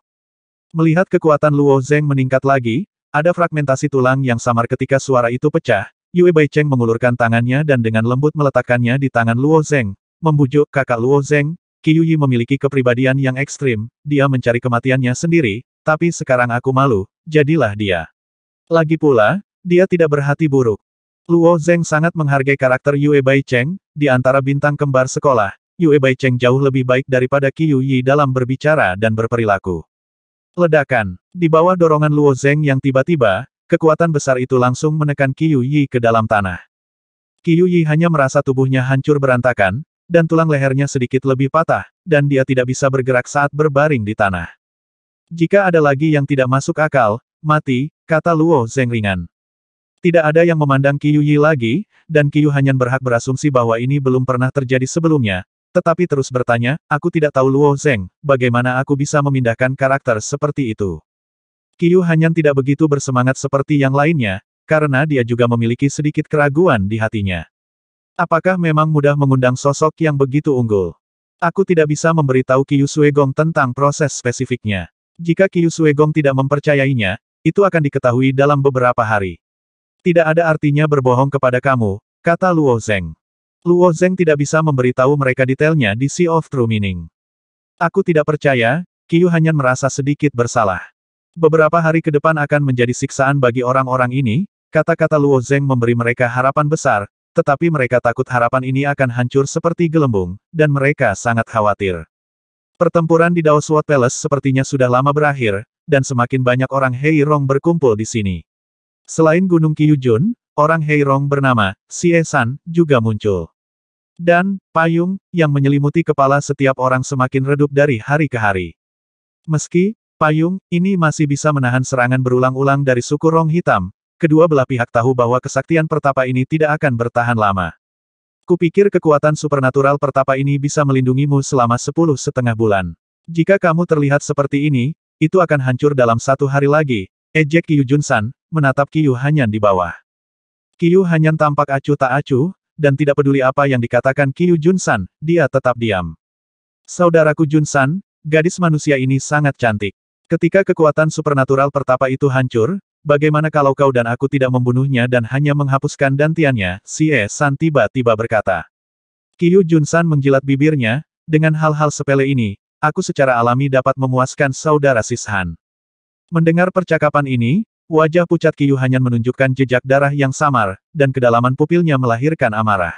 Melihat kekuatan Luo Zeng meningkat lagi, ada fragmentasi tulang yang samar ketika suara itu pecah, Yue Baicheng mengulurkan tangannya dan dengan lembut meletakkannya di tangan Luo Zeng, membujuk kakak Luo Zeng. Qiu Yi memiliki kepribadian yang ekstrim, dia mencari kematiannya sendiri, tapi sekarang aku malu, jadilah dia. Lagi pula, dia tidak berhati buruk. Luo Zeng sangat menghargai karakter Yue Baicheng, di antara bintang kembar sekolah. Yue Baicheng jauh lebih baik daripada Qiu Yi dalam berbicara dan berperilaku. Ledakan. Di bawah dorongan Luo Zeng yang tiba-tiba, kekuatan besar itu langsung menekan Qiu Yi ke dalam tanah. Qiu Yi hanya merasa tubuhnya hancur berantakan, dan tulang lehernya sedikit lebih patah, dan dia tidak bisa bergerak saat berbaring di tanah. Jika ada lagi yang tidak masuk akal, mati, kata Luo Zeng ringan. Tidak ada yang memandang Qiu Yi lagi, dan Qiu Hanyan berhak berasumsi bahwa ini belum pernah terjadi sebelumnya, tetapi terus bertanya, aku tidak tahu Luo Zeng, bagaimana aku bisa memindahkan karakter seperti itu. Qiu Hanyan tidak begitu bersemangat seperti yang lainnya, karena dia juga memiliki sedikit keraguan di hatinya. Apakah memang mudah mengundang sosok yang begitu unggul? Aku tidak bisa memberitahu Qiu Suegong tentang proses spesifiknya. Jika Qiu Suegong tidak mempercayainya, itu akan diketahui dalam beberapa hari. Tidak ada artinya berbohong kepada kamu, kata Luo Zeng. Luo Zeng tidak bisa memberitahu mereka detailnya di Sea of True Meaning. Aku tidak percaya, Qiu Hanyan merasa sedikit bersalah. Beberapa hari ke depan akan menjadi siksaan bagi orang-orang ini, kata-kata Luo Zeng memberi mereka harapan besar, tetapi mereka takut harapan ini akan hancur seperti gelembung, dan mereka sangat khawatir. Pertempuran di Dao Sword Palace sepertinya sudah lama berakhir, dan semakin banyak orang Heirong berkumpul di sini. Selain Gunung Qiyujun, orang Heirong bernama Xie San juga muncul. Dan, payung, yang menyelimuti kepala setiap orang semakin redup dari hari ke hari. Meski, payung, ini masih bisa menahan serangan berulang-ulang dari suku Rong Hitam, kedua belah pihak tahu bahwa kesaktian pertapa ini tidak akan bertahan lama. Kupikir kekuatan supernatural pertapa ini bisa melindungimu selama 10,5 bulan. Jika kamu terlihat seperti ini, itu akan hancur dalam 1 hari lagi, ejek Qiu Junsan, menatap Qiu Hanyan di bawah. Qiu Hanyan tampak acuh tak acuh, dan tidak peduli apa yang dikatakan Qiu Junsan, dia tetap diam. Saudaraku Junsan, gadis manusia ini sangat cantik. Ketika kekuatan supernatural pertapa itu hancur, bagaimana kalau kau dan aku tidak membunuhnya dan hanya menghapuskan dantiannya, Xie San tiba-tiba berkata. Qiu Junsan menjilat bibirnya, dengan hal-hal sepele ini, aku secara alami dapat memuaskan saudara Sishan. Mendengar percakapan ini, wajah pucat Qiu Hanyan menunjukkan jejak darah yang samar, dan kedalaman pupilnya melahirkan amarah.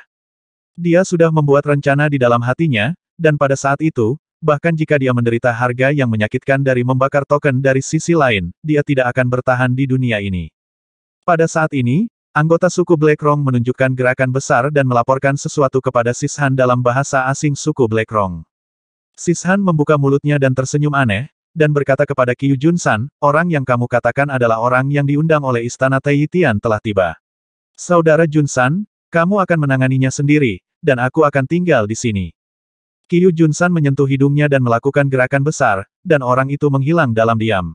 Dia sudah membuat rencana di dalam hatinya, dan pada saat itu, bahkan jika dia menderita harga yang menyakitkan dari membakar token dari sisi lain, dia tidak akan bertahan di dunia ini. Pada saat ini, anggota suku Blackrong menunjukkan gerakan besar dan melaporkan sesuatu kepada Sishan dalam bahasa asing suku Blackrong. Sishan membuka mulutnya dan tersenyum aneh, dan berkata kepada Qiu Junsan, orang yang kamu katakan adalah orang yang diundang oleh Istana Taiyitian telah tiba. Saudara Junsan, kamu akan menanganinya sendiri, dan aku akan tinggal di sini. Qiu Junsan menyentuh hidungnya dan melakukan gerakan besar, dan orang itu menghilang dalam diam.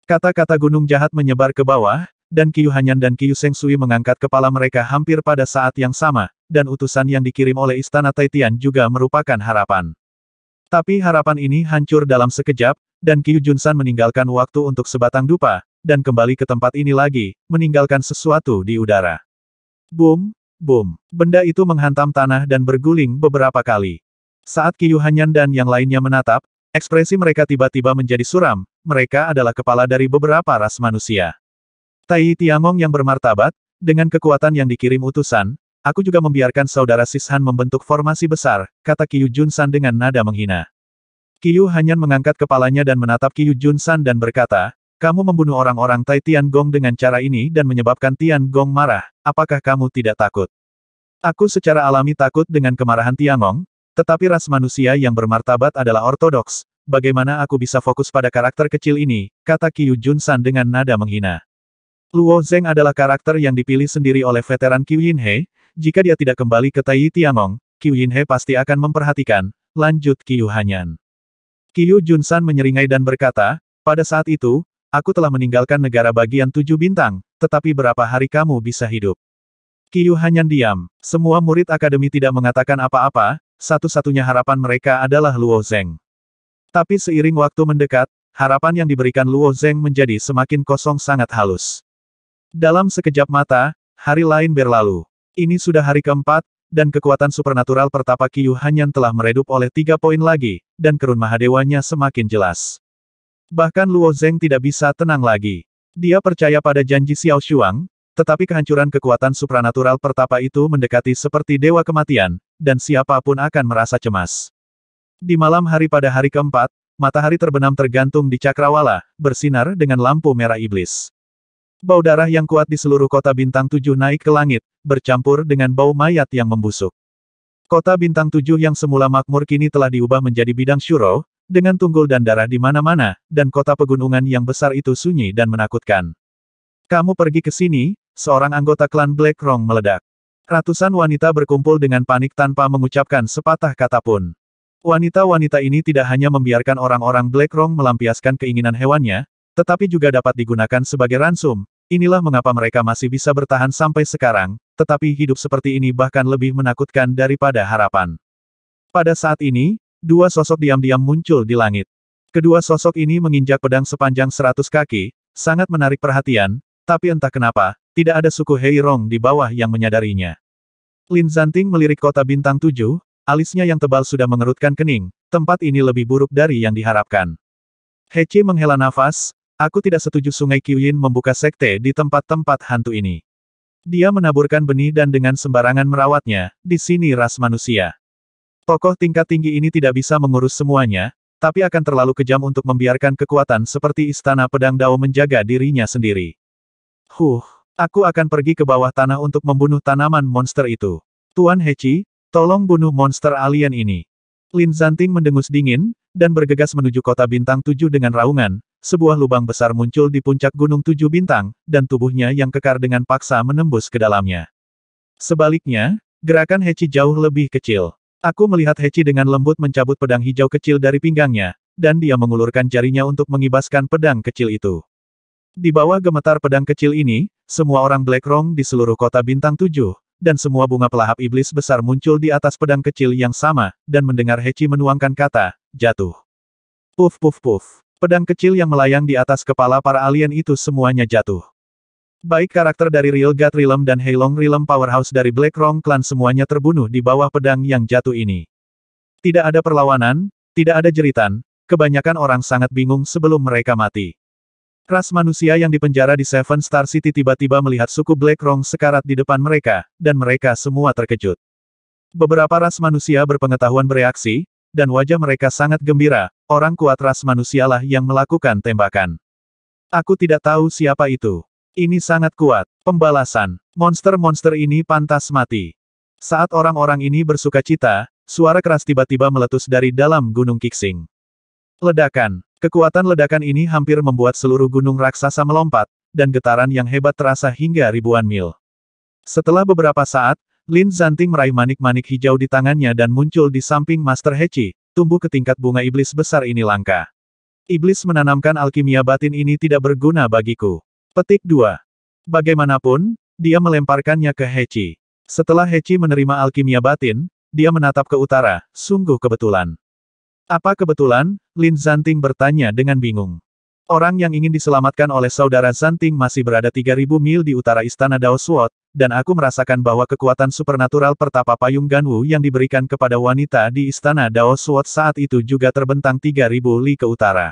Kata-kata gunung jahat menyebar ke bawah, dan Qiu Hanyan dan Qiu Sengsui mengangkat kepala mereka hampir pada saat yang sama, dan utusan yang dikirim oleh Istana Taitian juga merupakan harapan. Tapi harapan ini hancur dalam sekejap, dan Qiu Junsan meninggalkan waktu untuk sebatang dupa, dan kembali ke tempat ini lagi, meninggalkan sesuatu di udara. Boom, boom. Benda itu menghantam tanah dan berguling beberapa kali. Saat Qiu Hanyan dan yang lainnya menatap, ekspresi mereka tiba-tiba menjadi suram, mereka adalah kepala dari beberapa ras manusia. Tai Tiangong yang bermartabat, dengan kekuatan yang dikirim utusan, aku juga membiarkan saudara Sishan membentuk formasi besar, kata Qiu Junsan dengan nada menghina. Qiu Hanyan mengangkat kepalanya dan menatap Qiu Junsan dan berkata, kamu membunuh orang-orang Tai Tiangong dengan cara ini dan menyebabkan Tiangong marah, apakah kamu tidak takut? Aku secara alami takut dengan kemarahan Tiangong, tetapi ras manusia yang bermartabat adalah ortodoks, bagaimana aku bisa fokus pada karakter kecil ini, kata Qiu Junsan dengan nada menghina. Luo Zeng adalah karakter yang dipilih sendiri oleh veteran Qiu Yinhe, jika dia tidak kembali ke Tai Tiangong, Qiu Yinhe pasti akan memperhatikan, lanjut Qiu Hanyan. Qiu Junsan menyeringai dan berkata, pada saat itu, aku telah meninggalkan negara bagian 7 bintang, tetapi berapa hari kamu bisa hidup? Qiu Hanyan diam, semua murid akademi tidak mengatakan apa-apa, satu-satunya harapan mereka adalah Luo Zeng. Tapi seiring waktu mendekat, harapan yang diberikan Luo Zeng menjadi semakin kosong sangat halus. Dalam sekejap mata, hari lain berlalu. Ini sudah hari keempat, dan kekuatan supernatural pertapa Qiu Hanyan telah meredup oleh 3 poin lagi, dan kerun Mahadewanya semakin jelas. Bahkan Luo Zeng tidak bisa tenang lagi. Dia percaya pada janji Xiao Shuang, tetapi kehancuran kekuatan supranatural pertapa itu mendekati seperti dewa kematian, dan siapapun akan merasa cemas. Di malam hari pada hari keempat, matahari terbenam tergantung di cakrawala, bersinar dengan lampu merah iblis. Bau darah yang kuat di seluruh kota Bintang 7 naik ke langit, bercampur dengan bau mayat yang membusuk. Kota Bintang 7 yang semula makmur kini telah diubah menjadi bidang syuro, dengan tunggul dan darah di mana-mana, dan kota pegunungan yang besar itu sunyi dan menakutkan. Kamu pergi ke sini, seorang anggota klan Blackrong meledak. Ratusan wanita berkumpul dengan panik tanpa mengucapkan sepatah kata pun. Wanita-wanita ini tidak hanya membiarkan orang-orang Blackrong melampiaskan keinginan hewannya, tetapi juga dapat digunakan sebagai ransum. Inilah mengapa mereka masih bisa bertahan sampai sekarang, tetapi hidup seperti ini bahkan lebih menakutkan daripada harapan. Pada saat ini, 2 sosok diam-diam muncul di langit. Kedua sosok ini menginjak pedang sepanjang 100 kaki, sangat menarik perhatian, tapi entah kenapa, tidak ada suku Heirong di bawah yang menyadarinya. Lin Zanting melirik kota Bintang 7, alisnya yang tebal sudah mengerutkan kening, tempat ini lebih buruk dari yang diharapkan. Hechi menghela nafas, aku tidak setuju Sungai Qiuyin membuka sekte di tempat-tempat hantu ini. Dia menaburkan benih dan dengan sembarangan merawatnya, di sini ras manusia. Tokoh tingkat tinggi ini tidak bisa mengurus semuanya, tapi akan terlalu kejam untuk membiarkan kekuatan seperti Istana Pedang Dao menjaga dirinya sendiri. Aku akan pergi ke bawah tanah untuk membunuh tanaman monster itu. Tuan Hechi, tolong bunuh monster alien ini. Lin Zanting mendengus dingin, dan bergegas menuju kota Bintang 7 dengan raungan, sebuah lubang besar muncul di puncak Gunung 7 Bintang, dan tubuhnya yang kekar dengan paksa menembus ke dalamnya. Sebaliknya, gerakan Hechi jauh lebih kecil. Aku melihat Hechi dengan lembut mencabut pedang hijau kecil dari pinggangnya, dan dia mengulurkan jarinya untuk mengibaskan pedang kecil itu. Di bawah gemetar pedang kecil ini, semua orang Blackrong di seluruh kota Bintang 7, dan semua bunga pelahap iblis besar muncul di atas pedang kecil yang sama, dan mendengar Hechi menuangkan kata, jatuh. Puf puf puf. Pedang kecil yang melayang di atas kepala para alien itu semuanya jatuh. Baik karakter dari Real God Realm dan Heilong Realm Powerhouse dari Blackrong Clan semuanya terbunuh di bawah pedang yang jatuh ini. Tidak ada perlawanan, tidak ada jeritan, kebanyakan orang sangat bingung sebelum mereka mati. Ras manusia yang dipenjara di Seven Star City tiba-tiba melihat suku Blackrong sekarat di depan mereka, dan mereka semua terkejut. Beberapa ras manusia berpengetahuan bereaksi, dan wajah mereka sangat gembira, orang kuat ras manusialah yang melakukan tembakan. Aku tidak tahu siapa itu. Ini sangat kuat. Pembalasan. Monster-monster ini pantas mati. Saat orang-orang ini bersuka cita, suara keras tiba-tiba meletus dari dalam Gunung Kixing. Ledakan. Kekuatan ledakan ini hampir membuat seluruh gunung raksasa melompat, dan getaran yang hebat terasa hingga ribuan mil. Setelah beberapa saat, Lin Zanting meraih manik-manik hijau di tangannya dan muncul di samping Master Hechi, tumbuh ke tingkat bunga iblis besar ini langka. Iblis menanamkan alkimia batin ini tidak berguna bagiku. Petik 2. Bagaimanapun, dia melemparkannya ke Hechi. Setelah Hechi menerima alkimia batin, dia menatap ke utara, sungguh kebetulan. Apa kebetulan? Lin Zanting bertanya dengan bingung. Orang yang ingin diselamatkan oleh saudara Zanting masih berada 3.000 mil di utara istana Dao Sword, dan aku merasakan bahwa kekuatan supernatural pertapa payung Ganwu yang diberikan kepada wanita di istana Dao Sword saat itu juga terbentang 3.000 li ke utara.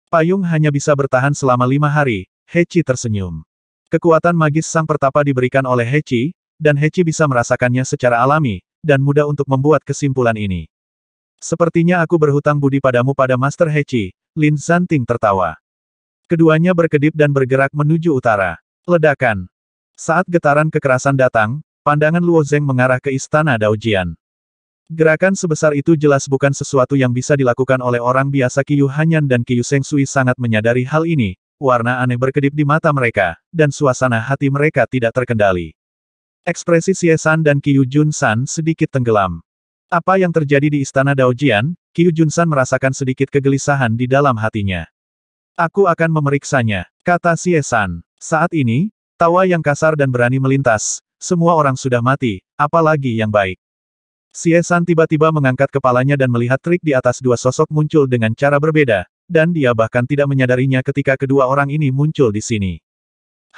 Payung hanya bisa bertahan selama 5 hari, Hechi tersenyum. Kekuatan magis sang pertapa diberikan oleh Hechi, dan Hechi bisa merasakannya secara alami, dan mudah untuk membuat kesimpulan ini. Sepertinya aku berhutang budi padamu pada Master Hechi, Lin Zanting tertawa. Keduanya berkedip dan bergerak menuju utara. Ledakan. Saat getaran kekerasan datang, pandangan Luo Zeng mengarah ke istana Daojian. Gerakan sebesar itu jelas bukan sesuatu yang bisa dilakukan oleh orang biasa. Qiyu Hanyan dan Qiyu Sengsui sangat menyadari hal ini, warna aneh berkedip di mata mereka, dan suasana hati mereka tidak terkendali. Ekspresi Xie San dan Qiyu Junsan sedikit tenggelam. Apa yang terjadi di istana Daojian? Qiyu Junsan merasakan sedikit kegelisahan di dalam hatinya. Aku akan memeriksanya, kata Xie San. Saat ini, tawa yang kasar dan berani melintas, semua orang sudah mati, apalagi yang baik. Xie San tiba-tiba mengangkat kepalanya dan melihat trik di atas dua sosok muncul dengan cara berbeda, dan dia bahkan tidak menyadarinya ketika kedua orang ini muncul di sini.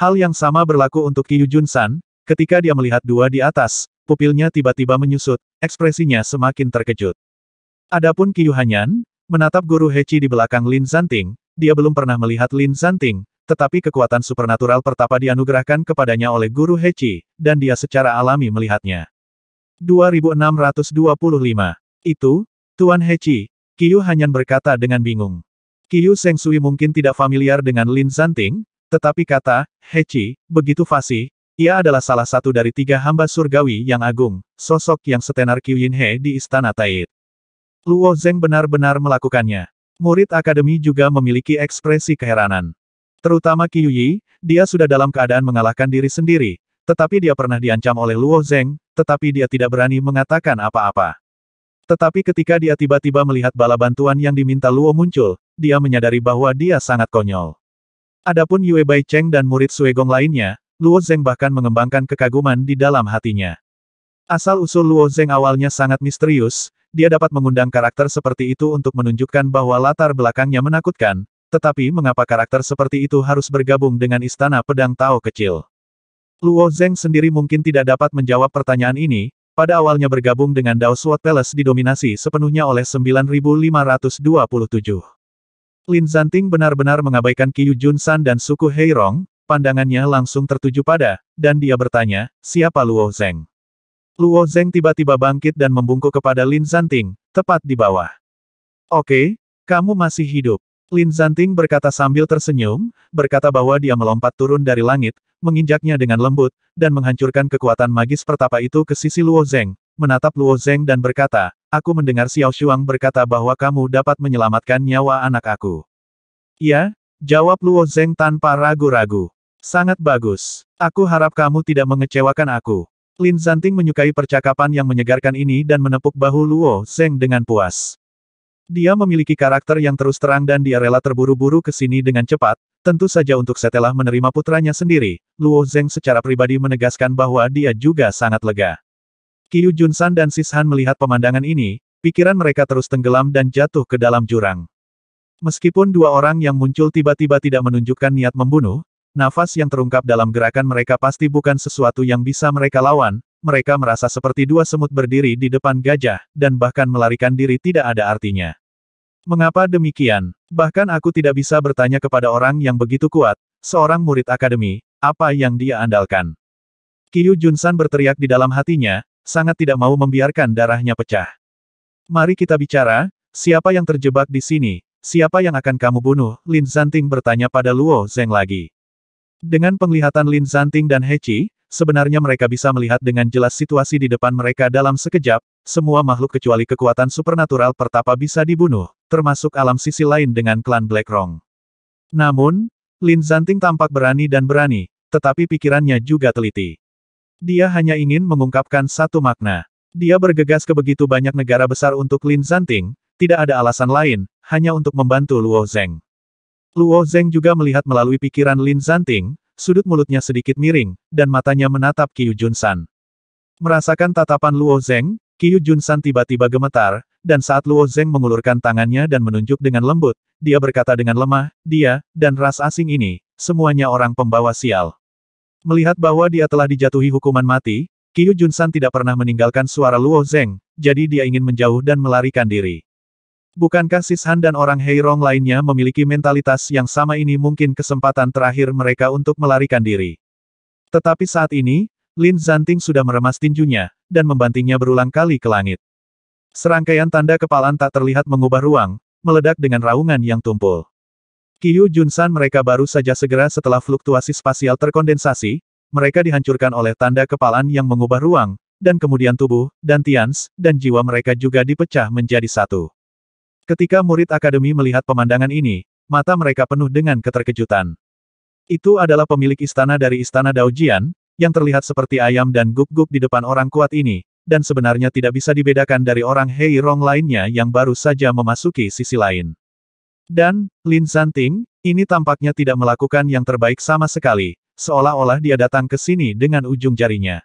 Hal yang sama berlaku untuk Qiyu Junsan, ketika dia melihat dua di atas, pupilnya tiba-tiba menyusut, ekspresinya semakin terkejut. Adapun Qiyu Hanyan, menatap guru Hechi di belakang Lin Zanting, dia belum pernah melihat Lin Zanting, tetapi kekuatan supernatural pertapa dianugerahkan kepadanya oleh guru Hechi, dan dia secara alami melihatnya. 2625. Itu, Tuan Hechi, Qiyu Hanyan berkata dengan bingung. Qiyu Sengsui mungkin tidak familiar dengan Lin Zanting, tetapi kata, Hechi, begitu fasih. Ia adalah salah satu dari 3 hamba surgawi yang agung, sosok yang setenar Qiu Yinhe di Istana Tait. Luo Zeng benar-benar melakukannya. Murid akademi juga memiliki ekspresi keheranan. Terutama Qiu Yi, dia sudah dalam keadaan mengalahkan diri sendiri, tetapi dia pernah diancam oleh Luo Zeng, tetapi dia tidak berani mengatakan apa-apa. Tetapi ketika dia tiba-tiba melihat bala bantuan yang diminta Luo muncul, dia menyadari bahwa dia sangat konyol. Adapun Yue Baicheng dan murid Suegong lainnya, Luo Zeng bahkan mengembangkan kekaguman di dalam hatinya. Asal-usul Luo Zeng awalnya sangat misterius, dia dapat mengundang karakter seperti itu untuk menunjukkan bahwa latar belakangnya menakutkan, tetapi mengapa karakter seperti itu harus bergabung dengan Istana Pedang Tao kecil? Luo Zeng sendiri mungkin tidak dapat menjawab pertanyaan ini, pada awalnya bergabung dengan Dao Sword Palace didominasi sepenuhnya oleh 9.527. Lin Zanting benar-benar mengabaikan Qiyu Junsan dan suku Heirong. Pandangannya langsung tertuju pada, dan dia bertanya, siapa Luo Zeng? Luo Zeng tiba-tiba bangkit dan membungkuk kepada Lin Zanting, tepat di bawah. Oke, kamu masih hidup. Lin Zanting berkata sambil tersenyum, berkata bahwa dia melompat turun dari langit, menginjaknya dengan lembut, dan menghancurkan kekuatan magis pertapa itu ke sisi Luo Zeng, menatap Luo Zeng dan berkata, aku mendengar Xiao Shuang berkata bahwa kamu dapat menyelamatkan nyawa anak aku. Ya, jawab Luo Zeng tanpa ragu-ragu. Sangat bagus. Aku harap kamu tidak mengecewakan aku. Lin Zanting menyukai percakapan yang menyegarkan ini dan menepuk bahu Luo Zeng dengan puas. Dia memiliki karakter yang terus terang dan dia rela terburu-buru ke sini dengan cepat, tentu saja untuk setelah menerima putranya sendiri. Luo Zheng secara pribadi menegaskan bahwa dia juga sangat lega. Qiu Junsan dan Sis Han melihat pemandangan ini, pikiran mereka terus tenggelam dan jatuh ke dalam jurang. Meskipun dua orang yang muncul tiba-tiba tidak menunjukkan niat membunuh, nafas yang terungkap dalam gerakan mereka pasti bukan sesuatu yang bisa mereka lawan. Mereka merasa seperti dua semut berdiri di depan gajah, dan bahkan melarikan diri tidak ada artinya. Mengapa demikian? Bahkan aku tidak bisa bertanya kepada orang yang begitu kuat, seorang murid akademi, apa yang dia andalkan. Qiu Junsan berteriak di dalam hatinya, sangat tidak mau membiarkan darahnya pecah. Mari kita bicara, siapa yang terjebak di sini, siapa yang akan kamu bunuh? Lin Zanting bertanya pada Luo Zheng lagi. Dengan penglihatan Lin Zanting dan He Qi, sebenarnya mereka bisa melihat dengan jelas situasi di depan mereka dalam sekejap, semua makhluk kecuali kekuatan supernatural pertapa bisa dibunuh, termasuk alam sisi lain dengan klan Blackrong. Namun, Lin Zanting tampak berani dan berani, tetapi pikirannya juga teliti. Dia hanya ingin mengungkapkan satu makna. Dia bergegas ke begitu banyak negara besar untuk Lin Zanting, tidak ada alasan lain, hanya untuk membantu Luo Zheng. Luo Zheng juga melihat melalui pikiran Lin Zanting, sudut mulutnya sedikit miring, dan matanya menatap Qiu Junsan. Merasakan tatapan Luo Zheng, Qiu Junsan tiba-tiba gemetar, dan saat Luo Zheng mengulurkan tangannya dan menunjuk dengan lembut, dia berkata dengan lemah, dia, dan ras asing ini, semuanya orang pembawa sial. Melihat bahwa dia telah dijatuhi hukuman mati, Qiu Junsan tidak pernah meninggalkan suara Luo Zheng, jadi dia ingin menjauh dan melarikan diri. Bukankah Sis Han dan orang Heirong lainnya memiliki mentalitas yang sama? Ini mungkin kesempatan terakhir mereka untuk melarikan diri. Tetapi saat ini, Lin Zanting sudah meremas tinjunya, dan membantingnya berulang kali ke langit. Serangkaian tanda kepalan tak terlihat mengubah ruang, meledak dengan raungan yang tumpul. Qiu Junsan mereka baru saja segera setelah fluktuasi spasial terkondensasi, mereka dihancurkan oleh tanda kepalan yang mengubah ruang, dan kemudian tubuh, dantians, dan jiwa mereka juga dipecah menjadi satu. Ketika murid akademi melihat pemandangan ini, mata mereka penuh dengan keterkejutan. Itu adalah pemilik istana dari istana Daojian, yang terlihat seperti ayam dan guk-guk di depan orang kuat ini, dan sebenarnya tidak bisa dibedakan dari orang Heirong lainnya yang baru saja memasuki sisi lain. Dan, Lin Zanting, ini tampaknya tidak melakukan yang terbaik sama sekali, seolah-olah dia datang ke sini dengan ujung jarinya.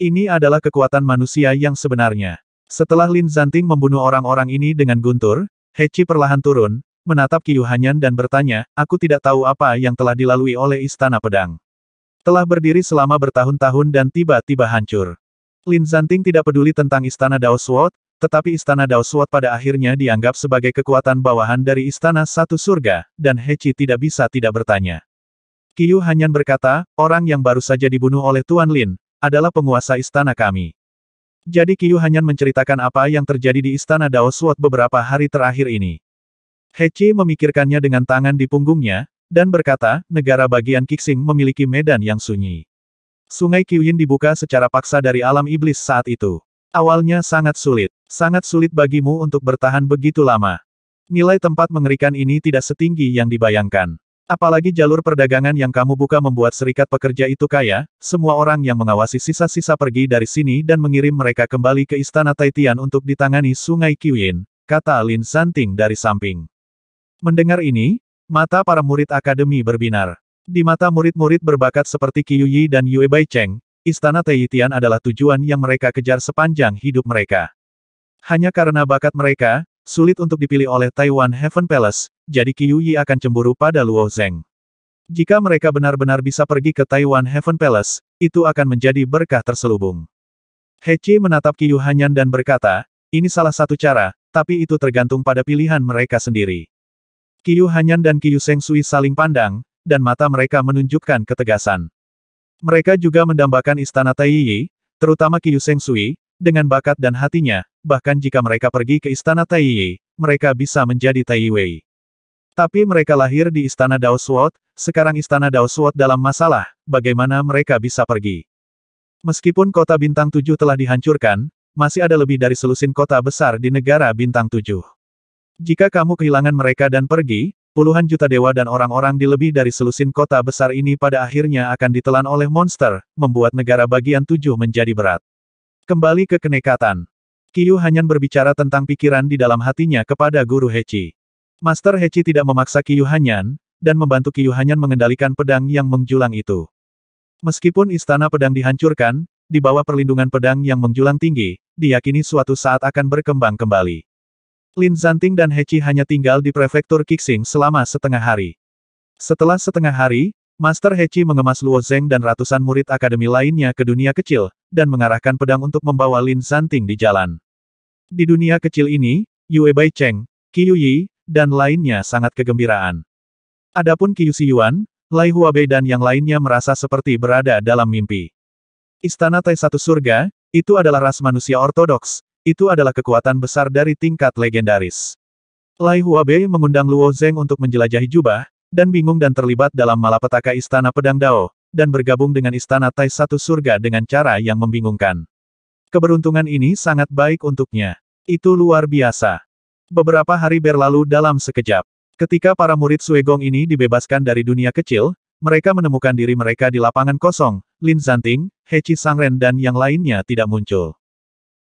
Ini adalah kekuatan manusia yang sebenarnya. Setelah Lin Zanting membunuh orang-orang ini dengan guntur, He Qi perlahan turun, menatap Qiu Hanyan dan bertanya, aku tidak tahu apa yang telah dilalui oleh Istana Pedang. Telah berdiri selama bertahun-tahun dan tiba-tiba hancur. Lin Zanting tidak peduli tentang Istana Dao Sword, tetapi Istana Dao Sword pada akhirnya dianggap sebagai kekuatan bawahan dari Istana Satu Surga, dan He Qi tidak bisa tidak bertanya. Qiu Hanyan berkata, orang yang baru saja dibunuh oleh Tuan Lin, adalah penguasa istana kami. Jadi Qiu Hanyan menceritakan apa yang terjadi di Istana Dao Sword beberapa hari terakhir ini. He Qi memikirkannya dengan tangan di punggungnya, dan berkata, negara bagian Qixing memiliki medan yang sunyi. Sungai Qiuyin dibuka secara paksa dari alam iblis saat itu. Awalnya sangat sulit bagimu untuk bertahan begitu lama. Nilai tempat mengerikan ini tidak setinggi yang dibayangkan. Apalagi jalur perdagangan yang kamu buka membuat serikat pekerja itu kaya, semua orang yang mengawasi sisa-sisa pergi dari sini dan mengirim mereka kembali ke Istana Taitian untuk ditangani Sungai Qiuyin, kata Lin Zanting dari samping. Mendengar ini, mata para murid akademi berbinar. Di mata murid-murid berbakat seperti Qiu Yi dan Yue Baicheng, Istana Taitian adalah tujuan yang mereka kejar sepanjang hidup mereka. Hanya karena bakat mereka, sulit untuk dipilih oleh Taiwan Heaven Palace, jadi Qiu Yi akan cemburu pada Luo Zheng. Jika mereka benar-benar bisa pergi ke Taiwan Heaven Palace, itu akan menjadi berkah terselubung. He Qi menatap Qiu Hanyan dan berkata, ini salah satu cara, tapi itu tergantung pada pilihan mereka sendiri. Qiu Hanyan dan Qiu Sengsui saling pandang, dan mata mereka menunjukkan ketegasan. Mereka juga mendambakan Istana Taiyi, terutama Qiu Sengsui, dengan bakat dan hatinya, bahkan jika mereka pergi ke Istana Taiyi, mereka bisa menjadi Taiwei. Tapi mereka lahir di Istana Dao Sword, sekarang Istana Dao Sword dalam masalah, bagaimana mereka bisa pergi? Meskipun kota Bintang 7 telah dihancurkan, masih ada lebih dari selusin kota besar di negara Bintang 7. Jika kamu kehilangan mereka dan pergi, puluhan juta dewa dan orang-orang di lebih dari selusin kota besar ini pada akhirnya akan ditelan oleh monster, membuat negara bagian 7 menjadi berat. Kembali ke kenekatan. Qiyu Hanyan berbicara tentang pikiran di dalam hatinya kepada Guru Hechi. Master Hechi tidak memaksa Qiyu Hanyan, dan membantu Qiyu Hanyan mengendalikan pedang yang menjulang itu. Meskipun istana pedang dihancurkan, di bawah perlindungan pedang yang menjulang tinggi, diyakini suatu saat akan berkembang kembali. Lin Zanting dan Hechi hanya tinggal di prefektur Qixing selama setengah hari. Setelah setengah hari, Master Hechi mengemas Luo Zeng dan ratusan murid akademi lainnya ke dunia kecil, dan mengarahkan pedang untuk membawa Lin Zanting di jalan. Di dunia kecil ini, Yue Baicheng, Qiyu Yi, dan lainnya sangat kegembiraan. Adapun Qiu Xiyuan, Lai Huabei dan yang lainnya merasa seperti berada dalam mimpi. Istana Tai Satu Surga, itu adalah ras manusia ortodoks, itu adalah kekuatan besar dari tingkat legendaris. Lai Huabei mengundang Luo Zeng untuk menjelajahi jubah, dan bingung dan terlibat dalam malapetaka Istana Pedang Dao, dan bergabung dengan Istana Tai Satu Surga dengan cara yang membingungkan. Keberuntungan ini sangat baik untuknya. Itu luar biasa. Beberapa hari berlalu dalam sekejap. Ketika para murid Suegong ini dibebaskan dari dunia kecil, mereka menemukan diri mereka di lapangan kosong, Lin Zanting, Hechi Sangren dan yang lainnya tidak muncul.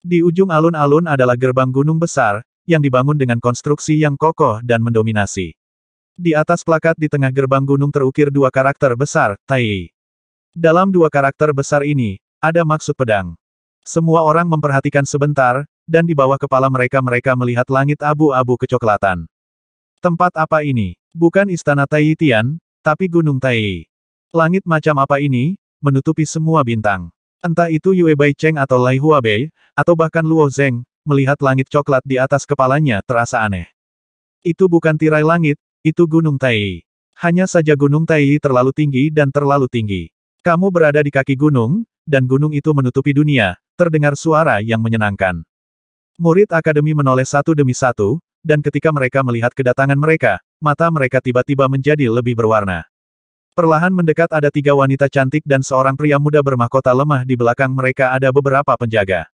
Di ujung alun-alun adalah gerbang gunung besar, yang dibangun dengan konstruksi yang kokoh dan mendominasi. Di atas plakat di tengah gerbang gunung terukir dua karakter besar, Tai. Dalam dua karakter besar ini, ada maksud pedang. Semua orang memperhatikan sebentar, dan di bawah kepala mereka melihat langit abu-abu kecoklatan. Tempat apa ini? Bukan Istana Tai Tian, tapi Gunung Tai. Langit macam apa ini, menutupi semua bintang. Entah itu Yue Baicheng atau Lai Huabei, atau bahkan Luo Zeng, melihat langit coklat di atas kepalanya terasa aneh. Itu bukan tirai langit, itu Gunung Tai. Hanya saja Gunung Tai terlalu tinggi dan terlalu tinggi. Kamu berada di kaki gunung, dan gunung itu menutupi dunia, terdengar suara yang menyenangkan. Murid akademi menoleh satu demi satu, dan ketika mereka melihat kedatangan mereka, mata mereka tiba-tiba menjadi lebih berwarna. Perlahan mendekat ada tiga wanita cantik dan seorang pria muda bermahkota lemah di belakang mereka ada beberapa penjaga.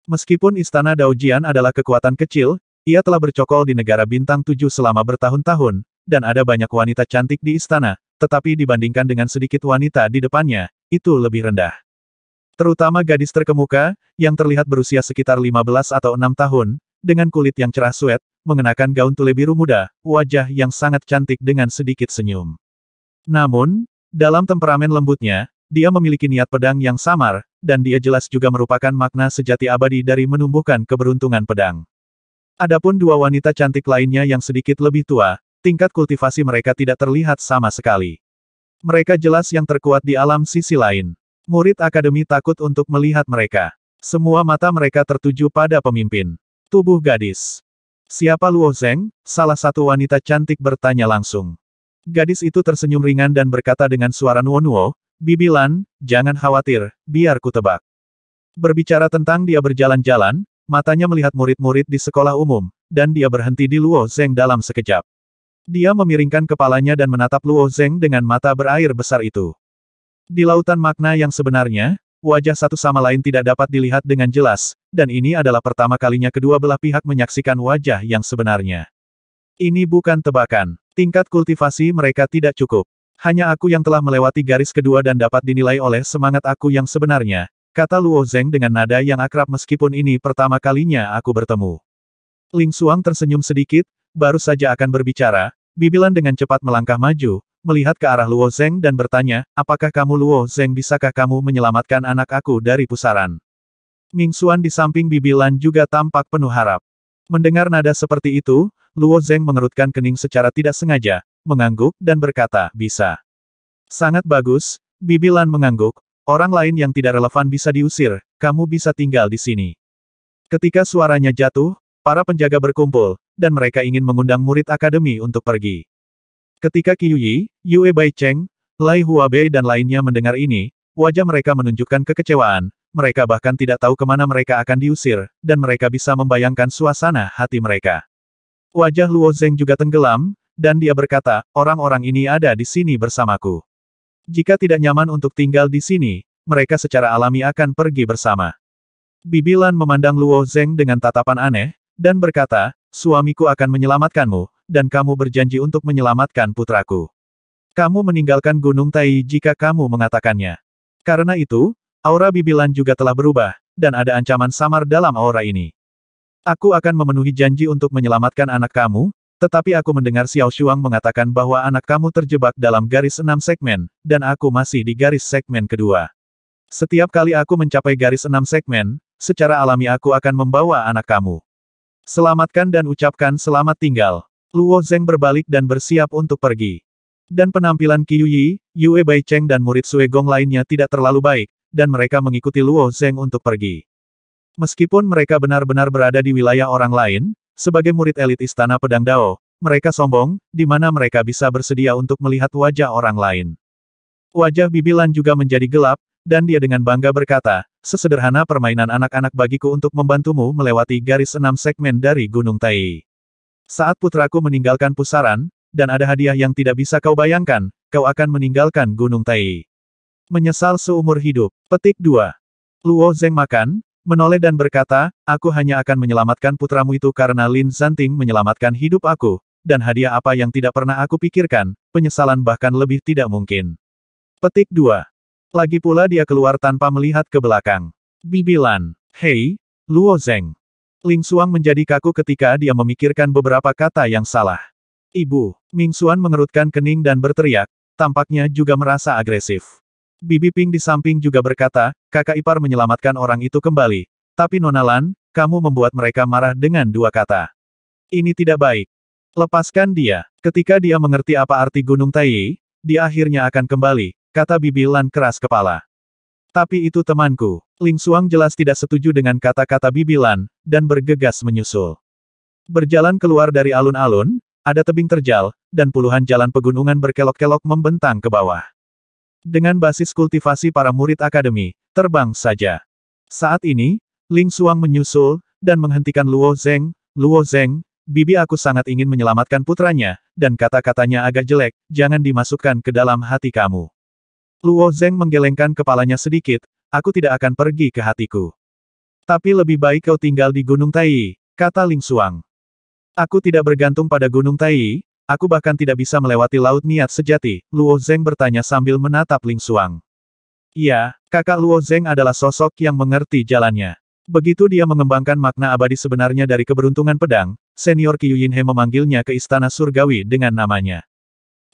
Meskipun Istana Daojian adalah kekuatan kecil, ia telah bercokol di negara bintang 7 selama bertahun-tahun, dan ada banyak wanita cantik di istana, tetapi dibandingkan dengan sedikit wanita di depannya, itu lebih rendah. Terutama gadis terkemuka, yang terlihat berusia sekitar 15 atau 6 tahun, dengan kulit yang cerah suet, mengenakan gaun tule biru muda, wajah yang sangat cantik dengan sedikit senyum. Namun, dalam temperamen lembutnya, dia memiliki niat pedang yang samar, dan dia jelas juga merupakan makna sejati abadi dari menumbuhkan keberuntungan pedang. Adapun dua wanita cantik lainnya yang sedikit lebih tua, tingkat kultivasi mereka tidak terlihat sama sekali. Mereka jelas yang terkuat di alam sisi lain. Murid akademi takut untuk melihat mereka. Semua mata mereka tertuju pada pemimpin. Tubuh gadis. Siapa Luo Zeng? Salah satu wanita cantik bertanya langsung. Gadis itu tersenyum ringan dan berkata dengan suara nuo-nuo, Bibi Lan, jangan khawatir, biar ku tebak. Berbicara tentang dia berjalan-jalan, matanya melihat murid-murid di sekolah umum, dan dia berhenti di Luo Zeng dalam sekejap. Dia memiringkan kepalanya dan menatap Luo Zeng dengan mata berair besar itu. Di lautan makna yang sebenarnya, wajah satu sama lain tidak dapat dilihat dengan jelas, dan ini adalah pertama kalinya kedua belah pihak menyaksikan wajah yang sebenarnya. Ini bukan tebakan. Tingkat kultivasi mereka tidak cukup. Hanya aku yang telah melewati garis kedua dan dapat dinilai oleh semangat aku yang sebenarnya, kata Luo Zeng dengan nada yang akrab meskipun ini pertama kalinya aku bertemu. Ling Xuang tersenyum sedikit, baru saja akan berbicara, Bibi Lan dengan cepat melangkah maju, melihat ke arah Luo Zeng dan bertanya, apakah kamu Luo Zeng bisakah kamu menyelamatkan anak aku dari pusaran? Ming Xuan di samping Bibi Lan juga tampak penuh harap. Mendengar nada seperti itu, Luo Zeng mengerutkan kening secara tidak sengaja, mengangguk dan berkata, bisa. Sangat bagus, Bibi Lan mengangguk, orang lain yang tidak relevan bisa diusir, kamu bisa tinggal di sini. Ketika suaranya jatuh, para penjaga berkumpul, dan mereka ingin mengundang murid akademi untuk pergi. Ketika Qiyu Yi, Yue Baicheng, Lai Huabei dan lainnya mendengar ini, wajah mereka menunjukkan kekecewaan, mereka bahkan tidak tahu kemana mereka akan diusir, dan mereka bisa membayangkan suasana hati mereka. Wajah Luo Zeng juga tenggelam, dan dia berkata, orang-orang ini ada di sini bersamaku. Jika tidak nyaman untuk tinggal di sini, mereka secara alami akan pergi bersama. Bibi Lan memandang Luo Zeng dengan tatapan aneh, dan berkata, suamiku akan menyelamatkanmu, dan kamu berjanji untuk menyelamatkan putraku. Kamu meninggalkan Gunung Tai jika kamu mengatakannya. Karena itu, aura Bibi Lan juga telah berubah, dan ada ancaman samar dalam aura ini. Aku akan memenuhi janji untuk menyelamatkan anak kamu, tetapi aku mendengar Xiao Shuang mengatakan bahwa anak kamu terjebak dalam garis 6 segmen, dan aku masih di garis segmen kedua. Setiap kali aku mencapai garis 6 segmen, secara alami aku akan membawa anak kamu. Selamatkan dan ucapkan selamat tinggal. Luo Zeng berbalik dan bersiap untuk pergi. Dan penampilan Qiu Yi, Yue Baicheng dan murid Sue Gong lainnya tidak terlalu baik, dan mereka mengikuti Luo Zeng untuk pergi. Meskipun mereka benar-benar berada di wilayah orang lain, sebagai murid elit Istana Pedang Dao, mereka sombong, di mana mereka bisa bersedia untuk melihat wajah orang lain. Wajah Bibi Lan juga menjadi gelap, dan dia dengan bangga berkata, sesederhana permainan anak-anak bagiku untuk membantumu melewati garis 6 segmen dari Gunung Tai. Saat putraku meninggalkan pusaran, dan ada hadiah yang tidak bisa kau bayangkan, kau akan meninggalkan Gunung Tai. Menyesal seumur hidup. Petik 2. Luo Zeng makan, menoleh dan berkata, aku hanya akan menyelamatkan putramu itu karena Lin Zanting menyelamatkan hidup aku, dan hadiah apa yang tidak pernah aku pikirkan, penyesalan bahkan lebih tidak mungkin. Petik 2. Lagi pula dia keluar tanpa melihat ke belakang. Bibi Lan, hei, Luo Zeng. Ling Xuang menjadi kaku ketika dia memikirkan beberapa kata yang salah. Ibu, Ming Xuan mengerutkan kening dan berteriak, tampaknya juga merasa agresif. Bibi Ping di samping juga berkata, kakak ipar menyelamatkan orang itu kembali. Tapi Nona Lan, kamu membuat mereka marah dengan 2 kata. Ini tidak baik. Lepaskan dia. Ketika dia mengerti apa arti Gunung Tai, dia akhirnya akan kembali, kata Bibi Lan keras kepala. Tapi itu temanku. Ling Xuang jelas tidak setuju dengan kata-kata Bibi Lan, dan bergegas menyusul. Berjalan keluar dari alun-alun, ada tebing terjal, dan puluhan jalan pegunungan berkelok-kelok membentang ke bawah. Dengan basis kultivasi para murid akademi, terbang saja. Saat ini, Ling Xuang menyusul, dan menghentikan Luo Zeng. Luo Zeng, Bibi aku sangat ingin menyelamatkan putranya, dan kata-katanya agak jelek, jangan dimasukkan ke dalam hati kamu. Luo Zeng menggelengkan kepalanya sedikit, aku tidak akan pergi ke hatiku. Tapi lebih baik kau tinggal di Gunung Tai, kata Ling Xuang. Aku tidak bergantung pada Gunung Tai, aku bahkan tidak bisa melewati laut niat sejati, Luo Zeng bertanya sambil menatap Ling Xuang. Ya, kakak Luo Zeng adalah sosok yang mengerti jalannya. Begitu dia mengembangkan makna abadi sebenarnya dari keberuntungan pedang, senior Qiu Yinhe memanggilnya ke istana surgawi dengan namanya.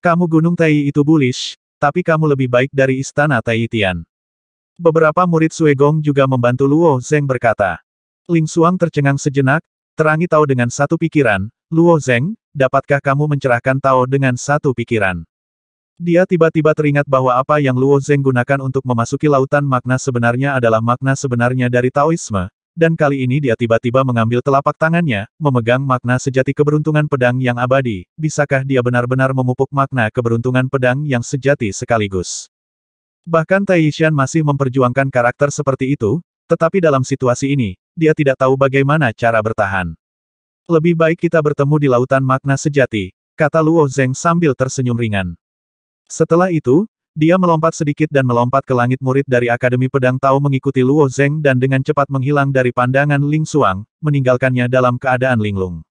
Kamu Gunung Tai itu bullish, tapi kamu lebih baik dari istana Tai Tian. Beberapa murid Sue Gong juga membantu Luo Zeng berkata. Ling Xuang tercengang sejenak, terangi Tao dengan satu pikiran, Luo Zeng, dapatkah kamu mencerahkan Tao dengan satu pikiran? Dia tiba-tiba teringat bahwa apa yang Luo Zeng gunakan untuk memasuki lautan makna sebenarnya adalah makna sebenarnya dari Taoisme, dan kali ini dia tiba-tiba mengambil telapak tangannya, memegang makna sejati keberuntungan pedang yang abadi, bisakah dia benar-benar memupuk makna keberuntungan pedang yang sejati sekaligus? Bahkan Taishan masih memperjuangkan karakter seperti itu, tetapi dalam situasi ini, dia tidak tahu bagaimana cara bertahan. Lebih baik kita bertemu di lautan makna sejati, kata Luo Zeng sambil tersenyum ringan. Setelah itu, dia melompat sedikit dan melompat ke langit murid dari Akademi Pedang Tao mengikuti Luo Zeng dan dengan cepat menghilang dari pandangan Ling Xuang, meninggalkannya dalam keadaan linglung.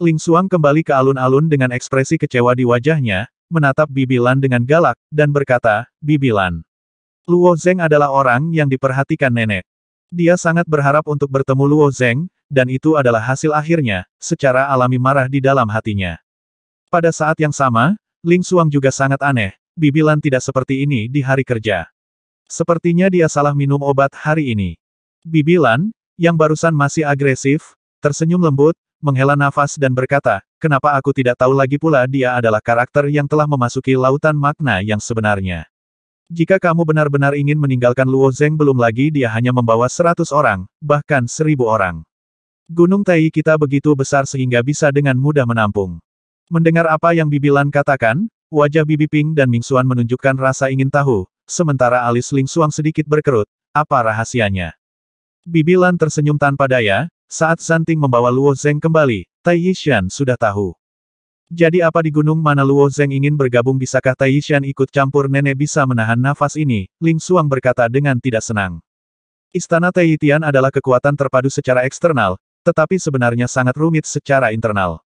Ling Xuang kembali ke alun-alun dengan ekspresi kecewa di wajahnya, menatap Bibi Lan dengan galak, dan berkata, Bibi Lan. Luo Zeng adalah orang yang diperhatikan nenek. Dia sangat berharap untuk bertemu Luo Zeng, dan itu adalah hasil akhirnya, secara alami marah di dalam hatinya. Pada saat yang sama, Ling Xuang juga sangat aneh, Bibi Lan tidak seperti ini di hari kerja. Sepertinya dia salah minum obat hari ini. Bibi Lan, yang barusan masih agresif, tersenyum lembut, menghela nafas dan berkata, kenapa aku tidak tahu lagi pula dia adalah karakter yang telah memasuki lautan makna yang sebenarnya. Jika kamu benar-benar ingin meninggalkan Luo Zeng belum lagi dia hanya membawa 100 orang, bahkan 1000 orang. Gunung Tai kita begitu besar sehingga bisa dengan mudah menampung. Mendengar apa yang Bibi Lan katakan, wajah Bibi Ping dan Ming Xuan menunjukkan rasa ingin tahu, sementara alis Ling Xuang sedikit berkerut, apa rahasianya? Bibi Lan tersenyum tanpa daya, saat Zanting membawa Luo Zeng kembali, Tai Yishan sudah tahu. Jadi apa di gunung mana Luo Zeng ingin bergabung bisakah Tai Yishan ikut campur nenek bisa menahan nafas ini, Ling Xuang berkata dengan tidak senang. Istana Tai Tian adalah kekuatan terpadu secara eksternal, tetapi sebenarnya sangat rumit secara internal.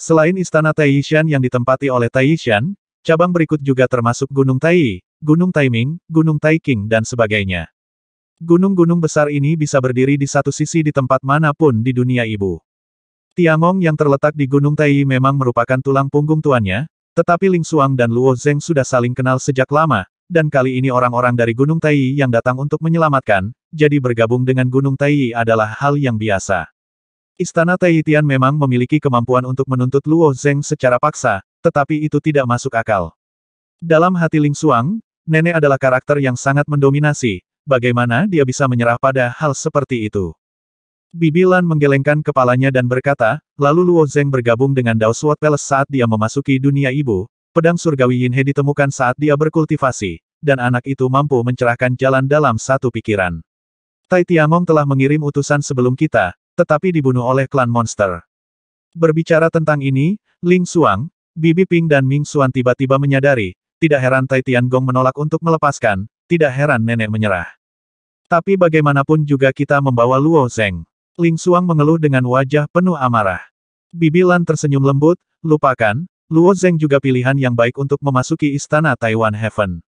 Selain istana Tai Yishan yang ditempati oleh Tai Yishan, cabang berikut juga termasuk Gunung Tai, Gunung Taiming, Gunung Taiking dan sebagainya. Gunung-gunung besar ini bisa berdiri di satu sisi di tempat manapun di dunia ibu. Tiangong yang terletak di Gunung Tai memang merupakan tulang punggung tuannya, tetapi Ling Xuang dan Luo Zeng sudah saling kenal sejak lama, dan kali ini orang-orang dari Gunung Tai yang datang untuk menyelamatkan, jadi bergabung dengan Gunung Tai adalah hal yang biasa. Istana Taiyitian memang memiliki kemampuan untuk menuntut Luo Zeng secara paksa, tetapi itu tidak masuk akal. Dalam hati Ling Xuang, nenek adalah karakter yang sangat mendominasi, bagaimana dia bisa menyerah pada hal seperti itu. Bibi Lan menggelengkan kepalanya dan berkata, lalu Luo Zeng bergabung dengan Dao Sword Palace saat dia memasuki dunia ibu, pedang surgawi Yin He ditemukan saat dia berkultivasi, dan anak itu mampu mencerahkan jalan dalam satu pikiran. Tai Tiangong telah mengirim utusan sebelum kita, tetapi dibunuh oleh klan monster. Berbicara tentang ini, Ling Xuang, Bibi Ping dan Ming Xuan tiba-tiba menyadari, tidak heran Tai Tiangong menolak untuk melepaskan, tidak heran nenek menyerah. Tapi bagaimanapun juga kita membawa Luo Zeng. Ling Xuang mengeluh dengan wajah penuh amarah. Bibi Lan tersenyum lembut, lupakan, Luo Zeng juga pilihan yang baik untuk memasuki istana Taiwan Heaven.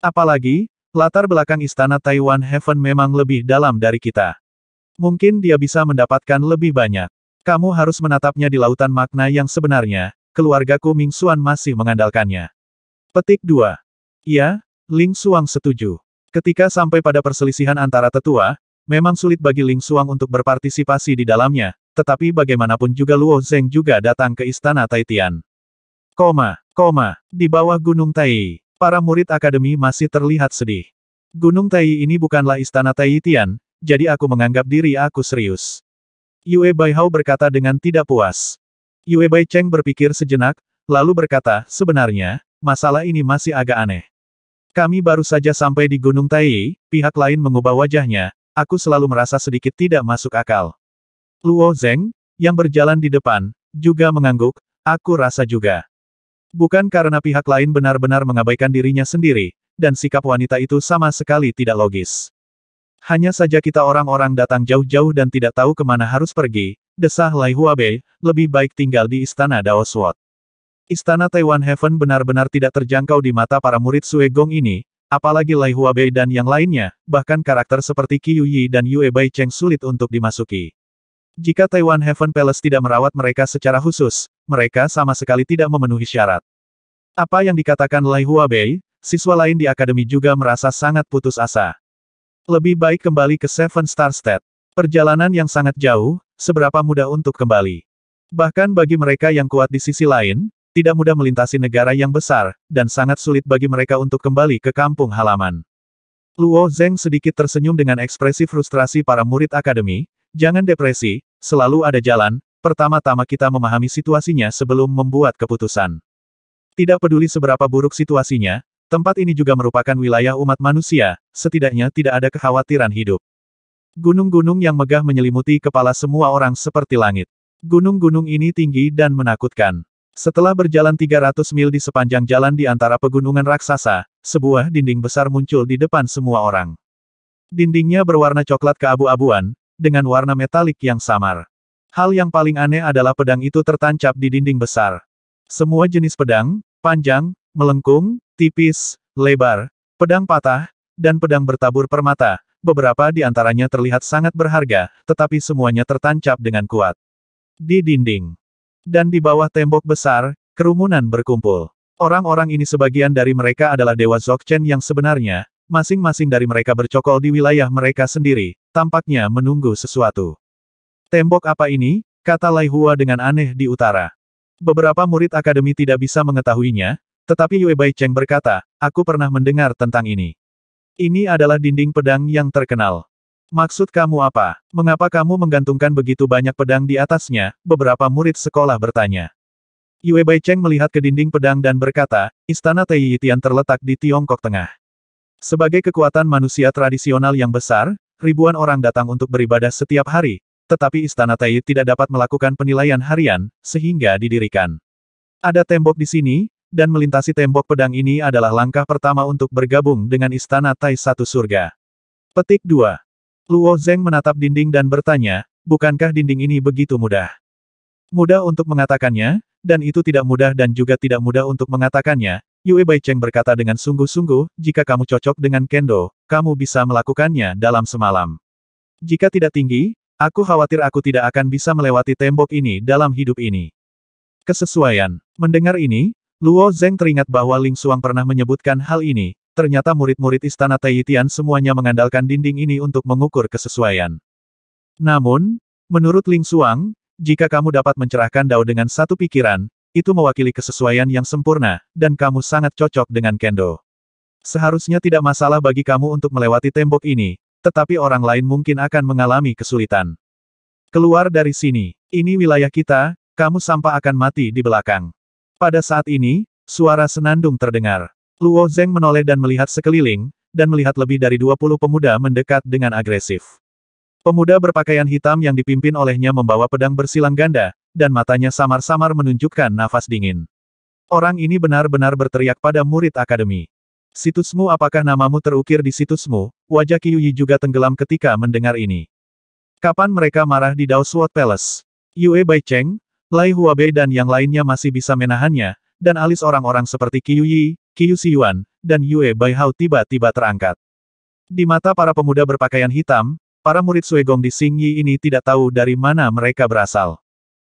Apalagi, latar belakang istana Taiwan Heaven memang lebih dalam dari kita. Mungkin dia bisa mendapatkan lebih banyak. Kamu harus menatapnya di lautan makna yang sebenarnya, keluargaku Ming Xuan masih mengandalkannya. Petik 2. Iya, Ling Xuang setuju. Ketika sampai pada perselisihan antara tetua, memang sulit bagi Ling Xuang untuk berpartisipasi di dalamnya, tetapi bagaimanapun juga Luo Zeng juga datang ke istana Taitian. Di bawah Gunung Tai, para murid akademi masih terlihat sedih. Gunung Tai ini bukanlah istana Taitian, jadi aku menganggap diri aku serius. Yue Baihao berkata dengan tidak puas. Yue Baicheng berpikir sejenak, lalu berkata, sebenarnya, masalah ini masih agak aneh. Kami baru saja sampai di Gunung Tai, pihak lain mengubah wajahnya, aku selalu merasa sedikit tidak masuk akal. Luo Zeng, yang berjalan di depan, juga mengangguk, aku rasa juga. Bukan karena pihak lain benar-benar mengabaikan dirinya sendiri, dan sikap wanita itu sama sekali tidak logis. Hanya saja kita orang-orang datang jauh-jauh dan tidak tahu kemana harus pergi, desah Lai Huabei, lebih baik tinggal di istana Dao Sword. Istana Taiwan Heaven benar-benar tidak terjangkau di mata para murid Sue Gong ini, apalagi Lai Huabei dan yang lainnya, bahkan karakter seperti Qiu Yi dan Yue Baicheng sulit untuk dimasuki. Jika Taiwan Heaven Palace tidak merawat mereka secara khusus, mereka sama sekali tidak memenuhi syarat. Apa yang dikatakan Lai Huabei, siswa lain di akademi juga merasa sangat putus asa. Lebih baik kembali ke Seven Star State. Perjalanan yang sangat jauh, seberapa mudah untuk kembali. Bahkan bagi mereka yang kuat di sisi lain, tidak mudah melintasi negara yang besar, dan sangat sulit bagi mereka untuk kembali ke kampung halaman. Luo Zeng sedikit tersenyum dengan ekspresi frustrasi para murid akademi, jangan depresi, selalu ada jalan, pertama-tama kita memahami situasinya sebelum membuat keputusan. Tidak peduli seberapa buruk situasinya, tempat ini juga merupakan wilayah umat manusia, setidaknya tidak ada kekhawatiran hidup. Gunung-gunung yang megah menyelimuti kepala semua orang seperti langit. Gunung-gunung ini tinggi dan menakutkan. Setelah berjalan 300 mil di sepanjang jalan di antara pegunungan raksasa, sebuah dinding besar muncul di depan semua orang. Dindingnya berwarna coklat keabu-abuan, dengan warna metalik yang samar. Hal yang paling aneh adalah pedang itu tertancap di dinding besar. Semua jenis pedang, panjang, melengkung, tipis, lebar, pedang patah, dan pedang bertabur permata, beberapa di antaranya terlihat sangat berharga, tetapi semuanya tertancap dengan kuat. Di dinding. Dan di bawah tembok besar, kerumunan berkumpul. Orang-orang ini sebagian dari mereka adalah Dewa Dzogchen yang sebenarnya, masing-masing dari mereka bercokol di wilayah mereka sendiri, tampaknya menunggu sesuatu. Tembok apa ini? Kata Lai Hua dengan aneh di utara. Beberapa murid akademi tidak bisa mengetahuinya, tetapi Yue Baicheng berkata, aku pernah mendengar tentang ini. Ini adalah dinding pedang yang terkenal. Maksud kamu apa? Mengapa kamu menggantungkan begitu banyak pedang di atasnya? Beberapa murid sekolah bertanya. Yue Baicheng melihat ke dinding pedang dan berkata, Istana Taiyitian terletak di Tiongkok Tengah. Sebagai kekuatan manusia tradisional yang besar, ribuan orang datang untuk beribadah setiap hari, tetapi Istana Tai tidak dapat melakukan penilaian harian, sehingga didirikan. Ada tembok di sini, dan melintasi tembok pedang ini adalah langkah pertama untuk bergabung dengan Istana Tai Satu Surga. Petik 2. Luo Zeng menatap dinding dan bertanya, bukankah dinding ini begitu mudah? Mudah untuk mengatakannya, dan itu tidak mudah dan juga tidak mudah untuk mengatakannya, Yue Baicheng berkata dengan sungguh-sungguh, jika kamu cocok dengan kendo, kamu bisa melakukannya dalam semalam. Jika tidak tinggi, aku khawatir aku tidak akan bisa melewati tembok ini dalam hidup ini. Kesesuaian. Mendengar ini, Luo Zeng teringat bahwa Ling Xuang pernah menyebutkan hal ini, ternyata murid-murid istana Taiyitian semuanya mengandalkan dinding ini untuk mengukur kesesuaian. Namun, menurut Ling Xuang, jika kamu dapat mencerahkan Dao dengan satu pikiran, itu mewakili kesesuaian yang sempurna, dan kamu sangat cocok dengan kendo. Seharusnya tidak masalah bagi kamu untuk melewati tembok ini, tetapi orang lain mungkin akan mengalami kesulitan. Keluar dari sini. Ini wilayah kita, kamu sampah akan mati di belakang. Pada saat ini, suara senandung terdengar. Luo Zeng menoleh dan melihat sekeliling, dan melihat lebih dari 20 pemuda mendekat dengan agresif. Pemuda berpakaian hitam yang dipimpin olehnya membawa pedang bersilang ganda, dan matanya samar-samar menunjukkan nafas dingin. Orang ini benar-benar berteriak pada murid akademi. Situsmu, apakah namamu terukir di situsmu? Wajah Qiu Yi juga tenggelam ketika mendengar ini. Kapan mereka marah di Dao Sword Palace? Yue Baicheng, Lai Huabei dan yang lainnya masih bisa menahannya, dan alis orang-orang seperti Qiu Yi, Qiu Xiyuan, dan Yue Baihao tiba-tiba terangkat. Di mata para pemuda berpakaian hitam, para murid Suegong di Xingyi ini tidak tahu dari mana mereka berasal.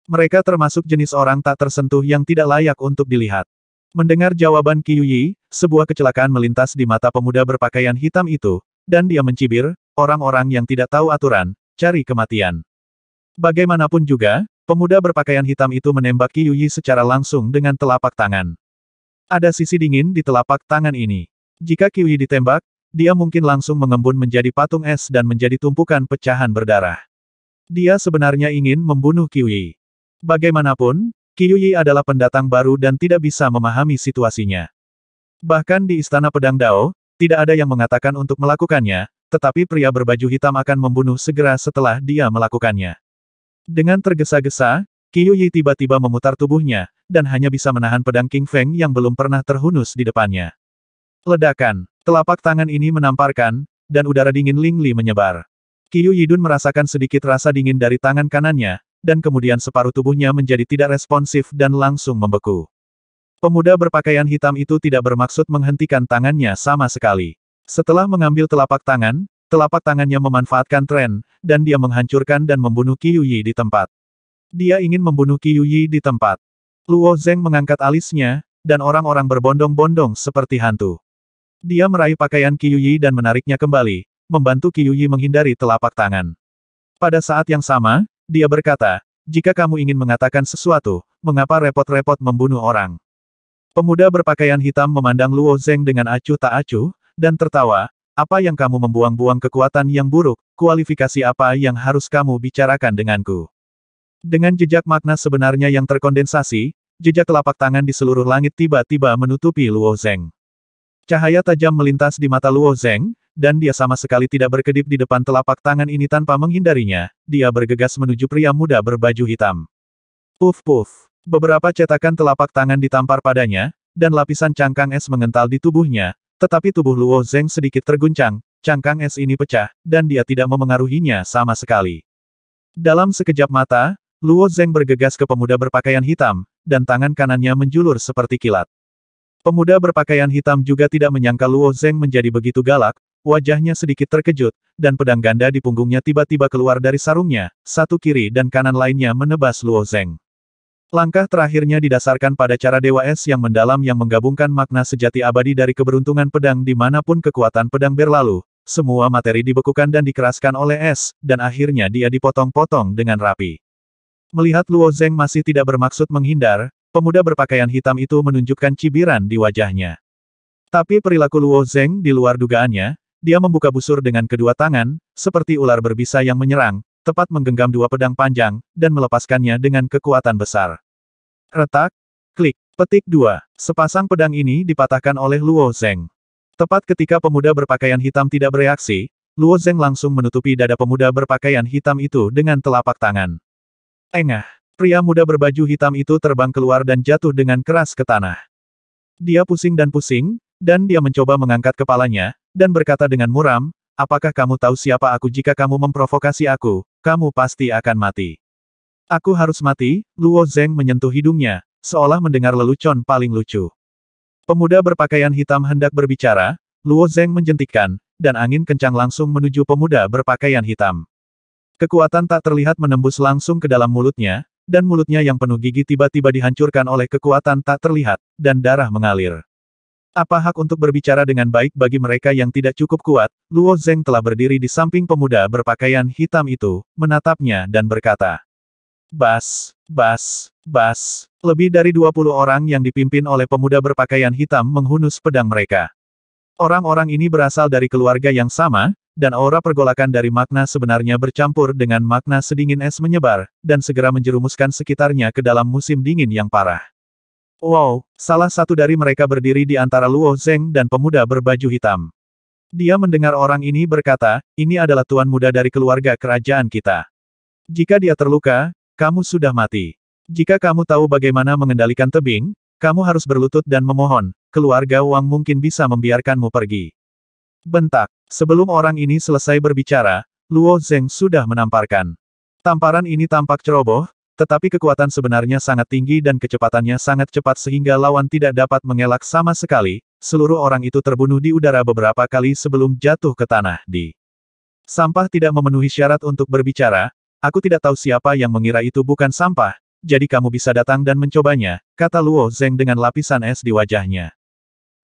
Mereka termasuk jenis orang tak tersentuh yang tidak layak untuk dilihat. Mendengar jawaban Qiu Yi, sebuah kecelakaan melintas di mata pemuda berpakaian hitam itu, dan dia mencibir, orang-orang yang tidak tahu aturan, cari kematian. Bagaimanapun juga, pemuda berpakaian hitam itu menembak Qiu Yi secara langsung dengan telapak tangan. Ada sisi dingin di telapak tangan ini. Jika Qiu Yi ditembak, dia mungkin langsung mengembun menjadi patung es dan menjadi tumpukan pecahan berdarah. Dia sebenarnya ingin membunuh Qiu Yi. Bagaimanapun, Qiu Yi adalah pendatang baru dan tidak bisa memahami situasinya. Bahkan di Istana Pedang Dao, tidak ada yang mengatakan untuk melakukannya, tetapi pria berbaju hitam akan membunuh segera setelah dia melakukannya. Dengan tergesa-gesa, Qiu Yi tiba-tiba memutar tubuhnya, dan hanya bisa menahan pedang King Feng yang belum pernah terhunus di depannya. Ledakan. Telapak tangan ini menamparkan, dan udara dingin Ling Li menyebar. Qiu Yidun merasakan sedikit rasa dingin dari tangan kanannya, dan kemudian separuh tubuhnya menjadi tidak responsif dan langsung membeku. Pemuda berpakaian hitam itu tidak bermaksud menghentikan tangannya sama sekali. Setelah mengambil telapak tangannya memanfaatkan tren, dan dia menghancurkan dan membunuh Qiu Yi di tempat. Dia ingin membunuh Qiu Yi di tempat. Luo Zeng mengangkat alisnya, dan orang-orang berbondong-bondong seperti hantu. Dia meraih pakaian Qiu Yi dan menariknya kembali, membantu Qiu Yi menghindari telapak tangan. Pada saat yang sama, dia berkata, jika kamu ingin mengatakan sesuatu, mengapa repot-repot membunuh orang? Pemuda berpakaian hitam memandang Luo Zeng dengan acuh tak acuh, dan tertawa, apa yang kamu membuang-buang kekuatan yang buruk, kualifikasi apa yang harus kamu bicarakan denganku? Dengan jejak makna sebenarnya yang terkondensasi, jejak telapak tangan di seluruh langit tiba-tiba menutupi Luo Zeng. Cahaya tajam melintas di mata Luo Zeng, dan dia sama sekali tidak berkedip di depan telapak tangan ini tanpa menghindarinya, dia bergegas menuju pria muda berbaju hitam. Puf-puf. Beberapa cetakan telapak tangan ditampar padanya, dan lapisan cangkang es mengental di tubuhnya, tetapi tubuh Luo Zeng sedikit terguncang, cangkang es ini pecah, dan dia tidak memengaruhinya sama sekali. Dalam sekejap mata, Luo Zeng bergegas ke pemuda berpakaian hitam, dan tangan kanannya menjulur seperti kilat. Pemuda berpakaian hitam juga tidak menyangka Luo Zeng menjadi begitu galak, wajahnya sedikit terkejut, dan pedang ganda di punggungnya tiba-tiba keluar dari sarungnya, satu kiri dan kanan lainnya menebas Luo Zeng. Langkah terakhirnya didasarkan pada cara Dewa Es yang mendalam yang menggabungkan makna sejati abadi dari keberuntungan pedang dimanapun kekuatan pedang berlalu, semua materi dibekukan dan dikeraskan oleh es, dan akhirnya dia dipotong-potong dengan rapi. Melihat Luo Zeng masih tidak bermaksud menghindar, pemuda berpakaian hitam itu menunjukkan cibiran di wajahnya. Tapi perilaku Luo Zeng di luar dugaannya, dia membuka busur dengan kedua tangan, seperti ular berbisa yang menyerang, tepat menggenggam dua pedang panjang, dan melepaskannya dengan kekuatan besar. Retak, klik, petik 2. Sepasang pedang ini dipatahkan oleh Luo Zeng. Tepat ketika pemuda berpakaian hitam tidak bereaksi, Luo Zeng langsung menutupi dada pemuda berpakaian hitam itu dengan telapak tangan. Engah. Pria muda berbaju hitam itu terbang keluar dan jatuh dengan keras ke tanah. Dia pusing, dan dia mencoba mengangkat kepalanya, dan berkata dengan muram, apakah kamu tahu siapa aku? Jika kamu memprovokasi aku, kamu pasti akan mati. Aku harus mati. Luo Zeng menyentuh hidungnya, seolah mendengar lelucon paling lucu. Pemuda berpakaian hitam hendak berbicara, Luo Zeng menjentikkan, dan angin kencang langsung menuju pemuda berpakaian hitam. Kekuatan tak terlihat menembus langsung ke dalam mulutnya, dan mulutnya yang penuh gigi tiba-tiba dihancurkan oleh kekuatan tak terlihat, dan darah mengalir. Apa hak untuk berbicara dengan baik bagi mereka yang tidak cukup kuat? Luo Zeng telah berdiri di samping pemuda berpakaian hitam itu, menatapnya dan berkata, "Bas, bas, bas." Lebih dari 20 orang yang dipimpin oleh pemuda berpakaian hitam menghunus pedang mereka. Orang-orang ini berasal dari keluarga yang sama, dan aura pergolakan dari makna sebenarnya bercampur dengan makna sedingin es menyebar, dan segera menjerumuskan sekitarnya ke dalam musim dingin yang parah. Wow, salah satu dari mereka berdiri di antara Luo Zeng dan pemuda berbaju hitam. Dia mendengar orang ini berkata, "Ini adalah tuan muda dari keluarga kerajaan kita. Jika dia terluka, kamu sudah mati. Jika kamu tahu bagaimana mengendalikan tebing, kamu harus berlutut dan memohon, keluarga Wang mungkin bisa membiarkanmu pergi." Bentak. Sebelum orang ini selesai berbicara, Luo Zeng sudah menamparkan. Tamparan ini tampak ceroboh, tetapi kekuatan sebenarnya sangat tinggi dan kecepatannya sangat cepat sehingga lawan tidak dapat mengelak sama sekali. Seluruh orang itu terbunuh di udara beberapa kali sebelum jatuh ke tanah. Sampah tidak memenuhi syarat untuk berbicara. Aku tidak tahu siapa yang mengira itu bukan sampah, jadi kamu bisa datang dan mencobanya, kata Luo Zeng dengan lapisan es di wajahnya.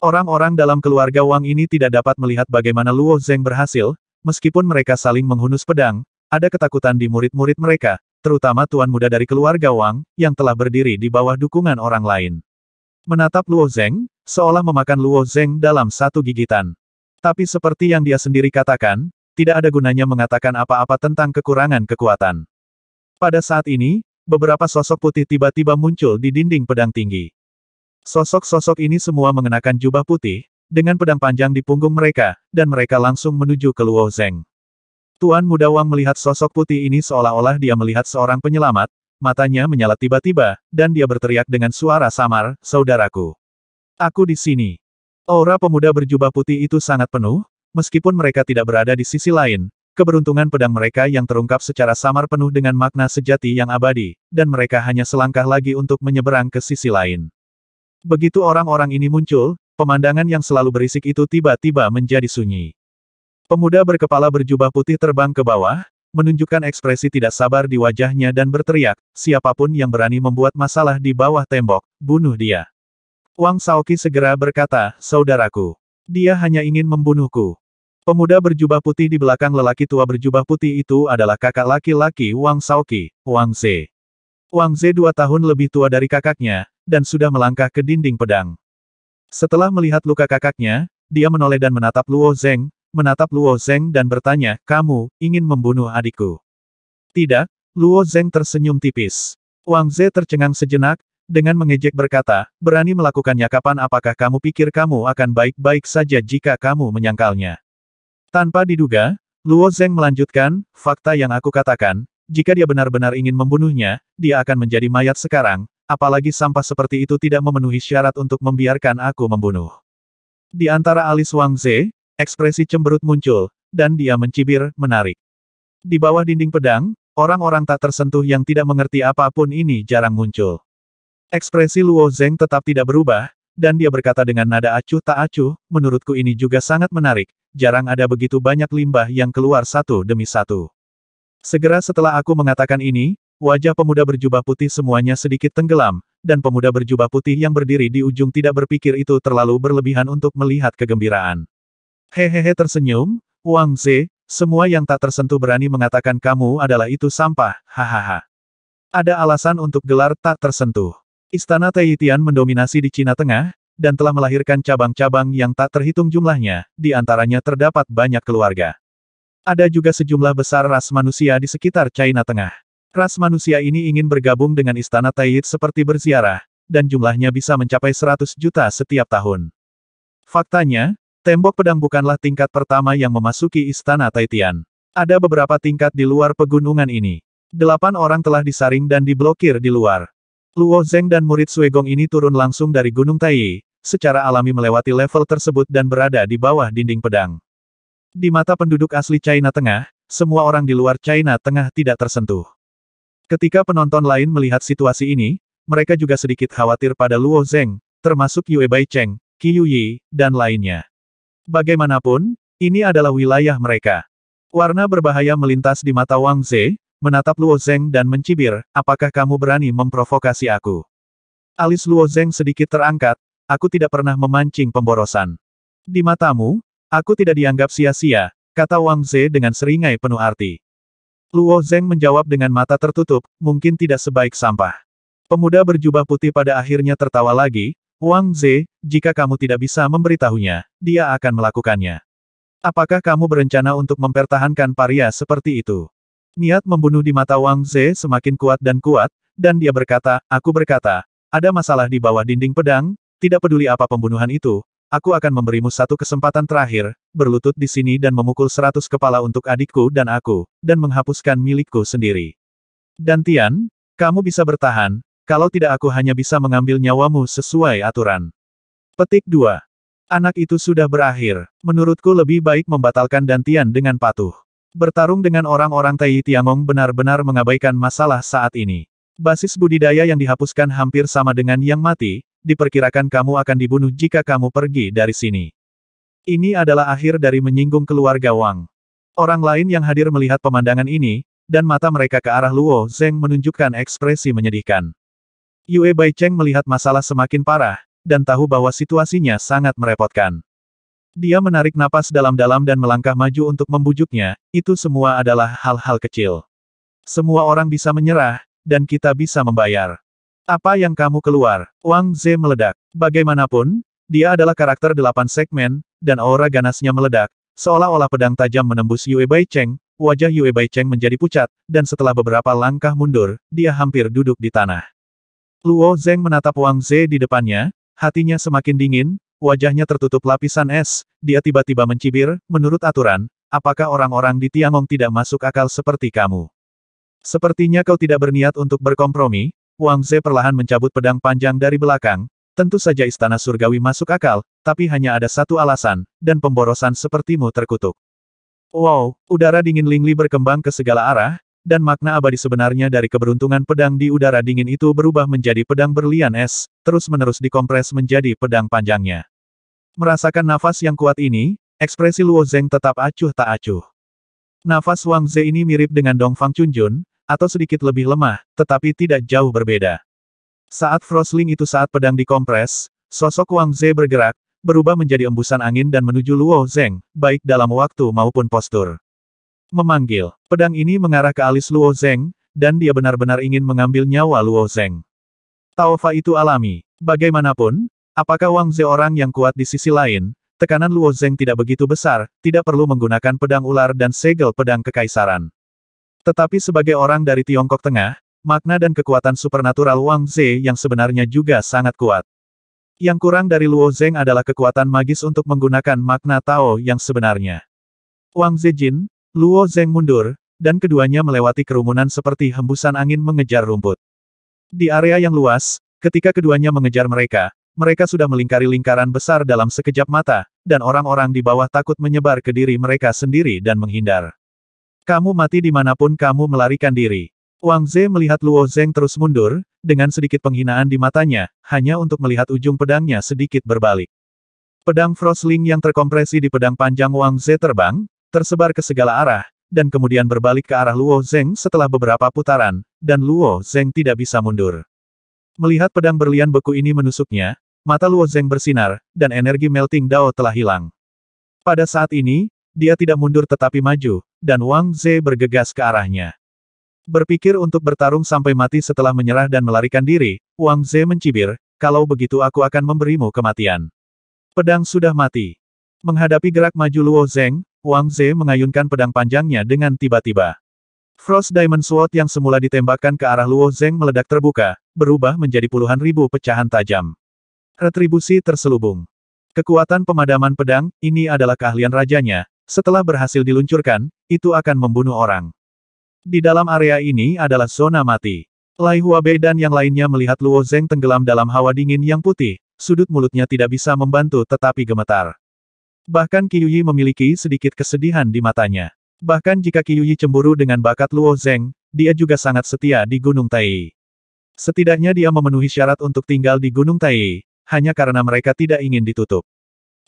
Orang-orang dalam keluarga Wang ini tidak dapat melihat bagaimana Luo Zeng berhasil, meskipun mereka saling menghunus pedang, ada ketakutan di murid-murid mereka, terutama tuan muda dari keluarga Wang, yang telah berdiri di bawah dukungan orang lain. Menatap Luo Zeng, seolah memakan Luo Zeng dalam satu gigitan. Tapi seperti yang dia sendiri katakan, tidak ada gunanya mengatakan apa-apa tentang kekurangan kekuatan. Pada saat ini, beberapa sosok putih tiba-tiba muncul di dinding pedang tinggi. Sosok-sosok ini semua mengenakan jubah putih, dengan pedang panjang di punggung mereka, dan mereka langsung menuju ke Luo Zeng. Tuan Muda Wang melihat sosok putih ini seolah-olah dia melihat seorang penyelamat, matanya menyala tiba-tiba, dan dia berteriak dengan suara samar, "Saudaraku. Aku di sini." Aura pemuda berjubah putih itu sangat penuh, meskipun mereka tidak berada di sisi lain, keberuntungan pedang mereka yang terungkap secara samar penuh dengan makna sejati yang abadi, dan mereka hanya selangkah lagi untuk menyeberang ke sisi lain. Begitu orang-orang ini muncul, pemandangan yang selalu berisik itu tiba-tiba menjadi sunyi. Pemuda berkepala berjubah putih terbang ke bawah, menunjukkan ekspresi tidak sabar di wajahnya dan berteriak, "Siapapun yang berani membuat masalah di bawah tembok, bunuh dia." Wang Shaoqi segera berkata, "Saudaraku. Dia hanya ingin membunuhku." Pemuda berjubah putih di belakang lelaki tua berjubah putih itu adalah kakak laki-laki Wang Shaoqi, Wang Ze. Wang Ze 2 tahun lebih tua dari kakaknya, dan sudah melangkah ke dinding pedang. Setelah melihat luka kakaknya, dia menoleh dan menatap Luo Zeng, dan bertanya, "Kamu ingin membunuh adikku?" "Tidak." Luo Zeng tersenyum tipis. Wang Ze tercengang sejenak, dengan mengejek berkata, "Berani melakukannya kapan? Apakah kamu pikir kamu akan baik-baik saja jika kamu menyangkalnya?" Tanpa diduga, Luo Zeng melanjutkan, "Fakta yang aku katakan, jika dia benar-benar ingin membunuhnya, dia akan menjadi mayat sekarang, apalagi sampah seperti itu tidak memenuhi syarat untuk membiarkan aku membunuh." Di antara alis Wang Ze, ekspresi cemberut muncul, dan dia mencibir, menarik. Di bawah dinding pedang, orang-orang tak tersentuh yang tidak mengerti apapun ini jarang muncul. Ekspresi Luo Zeng tetap tidak berubah, dan dia berkata dengan nada acuh tak acuh, "Menurutku ini juga sangat menarik, jarang ada begitu banyak limbah yang keluar satu demi satu." Segera setelah aku mengatakan ini, wajah pemuda berjubah putih semuanya sedikit tenggelam, dan pemuda berjubah putih yang berdiri di ujung tidak berpikir itu terlalu berlebihan untuk melihat kegembiraan. Hehehe tersenyum, "Wang Ze, semua yang tak tersentuh berani mengatakan kamu adalah itu sampah, hahaha. Ada alasan untuk gelar tak tersentuh. Istana Taiyitian mendominasi di Cina Tengah, dan telah melahirkan cabang-cabang yang tak terhitung jumlahnya, di antaranya terdapat banyak keluarga. Ada juga sejumlah besar ras manusia di sekitar China Tengah. Ras manusia ini ingin bergabung dengan Istana Taiyit seperti berziarah, dan jumlahnya bisa mencapai 100 juta setiap tahun. Faktanya, tembok pedang bukanlah tingkat pertama yang memasuki Istana Taiyitian. Ada beberapa tingkat di luar pegunungan ini. 8 orang telah disaring dan diblokir di luar. Luo Zeng dan murid Suegong ini turun langsung dari Gunung Taiyi, secara alami melewati level tersebut dan berada di bawah dinding pedang. Di mata penduduk asli China Tengah, semua orang di luar China Tengah tidak tersentuh. Ketika penonton lain melihat situasi ini, mereka juga sedikit khawatir pada Luo Zeng, termasuk Yue Baicheng, Qiuyi, dan lainnya. Bagaimanapun, ini adalah wilayah mereka. Warna berbahaya melintas di mata Wang Ze, menatap Luo Zeng dan mencibir, apakah kamu berani memprovokasi aku? Alis Luo Zeng sedikit terangkat, aku tidak pernah memancing pemborosan. Di matamu, aku tidak dianggap sia-sia, kata Wang Ze dengan seringai penuh arti. Luo Zeng menjawab dengan mata tertutup, mungkin tidak sebaik sampah. Pemuda berjubah putih pada akhirnya tertawa lagi, Wang Ze, jika kamu tidak bisa memberitahunya, dia akan melakukannya. Apakah kamu berencana untuk mempertahankan paria seperti itu? Niat membunuh di mata Wang Ze semakin kuat, dan dia berkata, aku berkata, ada masalah di bawah dinding pedang, tidak peduli apa pembunuhan itu, aku akan memberimu satu kesempatan terakhir, berlutut di sini dan memukul 100 kepala untuk adikku dan aku, dan menghapuskan milikku sendiri. Dan Tian, kamu bisa bertahan, kalau tidak aku hanya bisa mengambil nyawamu sesuai aturan. Petik 2. Anak itu sudah berakhir. Menurutku lebih baik membatalkan Dantian dengan patuh. Bertarung dengan orang-orang Tai Tiangong benar-benar mengabaikan masalah saat ini. Basis budidaya yang dihapuskan hampir sama dengan yang mati, diperkirakan kamu akan dibunuh jika kamu pergi dari sini. Ini adalah akhir dari menyinggung keluarga Wang. Orang lain yang hadir melihat pemandangan ini, dan mata mereka ke arah Luo Zeng menunjukkan ekspresi menyedihkan. Yue Baicheng melihat masalah semakin parah, dan tahu bahwa situasinya sangat merepotkan. Dia menarik napas dalam-dalam dan melangkah maju untuk membujuknya, itu semua adalah hal-hal kecil. Semua orang bisa menyerah, dan kita bisa membayar. Apa yang kamu keluar? Wang Ze meledak. Bagaimanapun, dia adalah karakter 8 segmen, dan aura ganasnya meledak, seolah-olah pedang tajam menembus Yue Baicheng, wajah Yue Baicheng menjadi pucat, dan setelah beberapa langkah mundur, dia hampir duduk di tanah. Luo Zeng menatap Wang Ze di depannya, hatinya semakin dingin, wajahnya tertutup lapisan es, dia tiba-tiba mencibir, menurut aturan, apakah orang-orang di Tiangong tidak masuk akal seperti kamu? Sepertinya kau tidak berniat untuk berkompromi, Wang Ze perlahan mencabut pedang panjang dari belakang, tentu saja istana surgawi masuk akal, tapi hanya ada satu alasan, dan pemborosan sepertimu terkutuk. Wow, udara dingin Lingli berkembang ke segala arah, dan makna abadi sebenarnya dari keberuntungan pedang di udara dingin itu berubah menjadi pedang berlian es, terus-menerus dikompres menjadi pedang panjangnya. Merasakan nafas yang kuat ini, ekspresi Luo Zeng tetap acuh tak acuh. Nafas Wang Ze ini mirip dengan Dongfang Chunjun, atau sedikit lebih lemah, tetapi tidak jauh berbeda. Saat Frostling itu saat pedang dikompres, sosok Wang Ze bergerak, berubah menjadi embusan angin dan menuju Luo Zeng, baik dalam waktu maupun postur. Memanggil. Pedang ini mengarah ke alis Luo Zeng, dan dia benar-benar ingin mengambil nyawa Luo Zeng. Taofa itu alami. Bagaimanapun, apakah Wang Ze orang yang kuat di sisi lain, tekanan Luo Zeng tidak begitu besar, tidak perlu menggunakan pedang ular dan segel pedang kekaisaran. Tetapi sebagai orang dari Tiongkok Tengah, makna dan kekuatan supernatural Wang Ze yang sebenarnya juga sangat kuat. Yang kurang dari Luo Zeng adalah kekuatan magis untuk menggunakan makna Tao yang sebenarnya. Wang Zejin, Luo Zeng mundur, dan keduanya melewati kerumunan seperti hembusan angin mengejar rumput. Di area yang luas, ketika keduanya mengejar mereka, mereka sudah melingkari lingkaran besar dalam sekejap mata, dan orang-orang di bawah takut menyebar ke diri mereka sendiri dan menghindar. Kamu mati dimanapun kamu melarikan diri. Wang Ze melihat Luo Zeng terus mundur, dengan sedikit penghinaan di matanya, hanya untuk melihat ujung pedangnya sedikit berbalik. Pedang Frostling yang terkompresi di pedang panjang Wang Ze terbang, tersebar ke segala arah, dan kemudian berbalik ke arah Luo Zeng setelah beberapa putaran, dan Luo Zeng tidak bisa mundur. Melihat pedang berlian beku ini menusuknya, mata Luo Zeng bersinar, dan energi melting Dao telah hilang. Pada saat ini, dia tidak mundur tetapi maju, dan Wang Ze bergegas ke arahnya. Berpikir untuk bertarung sampai mati setelah menyerah dan melarikan diri, Wang Ze mencibir, kalau begitu aku akan memberimu kematian. Pedang sudah mati. Menghadapi gerak maju Luo Zeng, Wang Ze mengayunkan pedang panjangnya dengan tiba-tiba. Frost Diamond Sword yang semula ditembakkan ke arah Luo Zeng meledak terbuka, berubah menjadi puluhan ribu pecahan tajam. Retribusi terselubung. Kekuatan pemadaman pedang, ini adalah keahlian rajanya, setelah berhasil diluncurkan, itu akan membunuh orang. Di dalam area ini adalah zona mati. Lai Huabei dan yang lainnya melihat Luo Zeng tenggelam dalam hawa dingin yang putih, sudut mulutnya tidak bisa membantu tetapi gemetar. Bahkan Qiuyi memiliki sedikit kesedihan di matanya. Bahkan jika Qiuyi cemburu dengan bakat Luo Zeng, dia juga sangat setia di Gunung Tai. Setidaknya dia memenuhi syarat untuk tinggal di Gunung Tai. hanya karena mereka tidak ingin ditutup.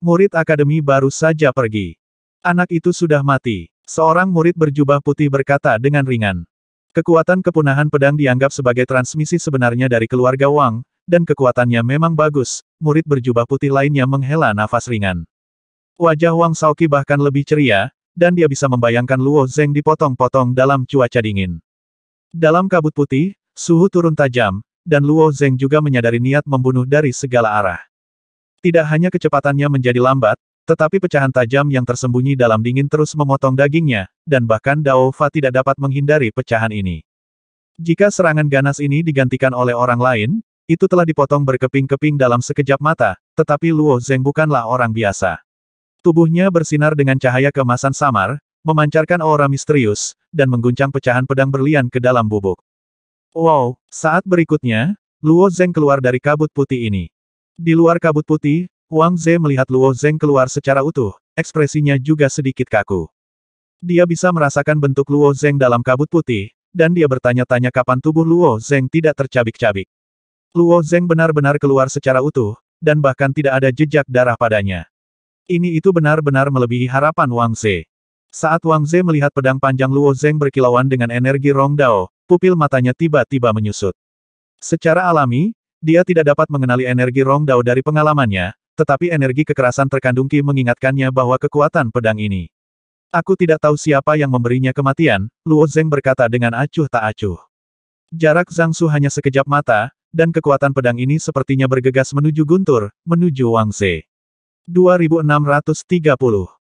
Murid akademi baru saja pergi. Anak itu sudah mati. Seorang murid berjubah putih berkata dengan ringan. Kekuatan kepunahan pedang dianggap sebagai transmisi sebenarnya dari keluarga Wang, dan kekuatannya memang bagus. Murid berjubah putih lainnya menghela nafas ringan. Wajah Wang Shaoqi bahkan lebih ceria, dan dia bisa membayangkan Luo Zeng dipotong-potong dalam cuaca dingin. Dalam kabut putih, suhu turun tajam, dan Luo Zeng juga menyadari niat membunuh dari segala arah. Tidak hanya kecepatannya menjadi lambat, tetapi pecahan tajam yang tersembunyi dalam dingin terus memotong dagingnya, dan bahkan Dao Fa tidak dapat menghindari pecahan ini. Jika serangan ganas ini digantikan oleh orang lain, itu telah dipotong berkeping-keping dalam sekejap mata, tetapi Luo Zeng bukanlah orang biasa. Tubuhnya bersinar dengan cahaya keemasan samar, memancarkan aura misterius, dan mengguncang pecahan pedang berlian ke dalam bubuk. Wow, saat berikutnya, Luo Zeng keluar dari kabut putih ini. Di luar kabut putih, Wang Ze melihat Luo Zeng keluar secara utuh, ekspresinya juga sedikit kaku. Dia bisa merasakan bentuk Luo Zeng dalam kabut putih, dan dia bertanya-tanya kapan tubuh Luo Zeng tidak tercabik-cabik. Luo Zeng benar-benar keluar secara utuh, dan bahkan tidak ada jejak darah padanya. Ini itu benar-benar melebihi harapan Wang Ze. Saat Wang Ze melihat pedang panjang Luo Zeng berkilauan dengan energi Rong Dao, pupil matanya tiba-tiba menyusut. Secara alami, dia tidak dapat mengenali energi Rong Dao dari pengalamannya, tetapi energi kekerasan terkandung Qi mengingatkannya bahwa kekuatan pedang ini. Aku tidak tahu siapa yang memberinya kematian, Luo Zeng berkata dengan acuh tak acuh. Jarak Zhang Su hanya sekejap mata, dan kekuatan pedang ini sepertinya bergegas menuju guntur, menuju Wang Ze. 2630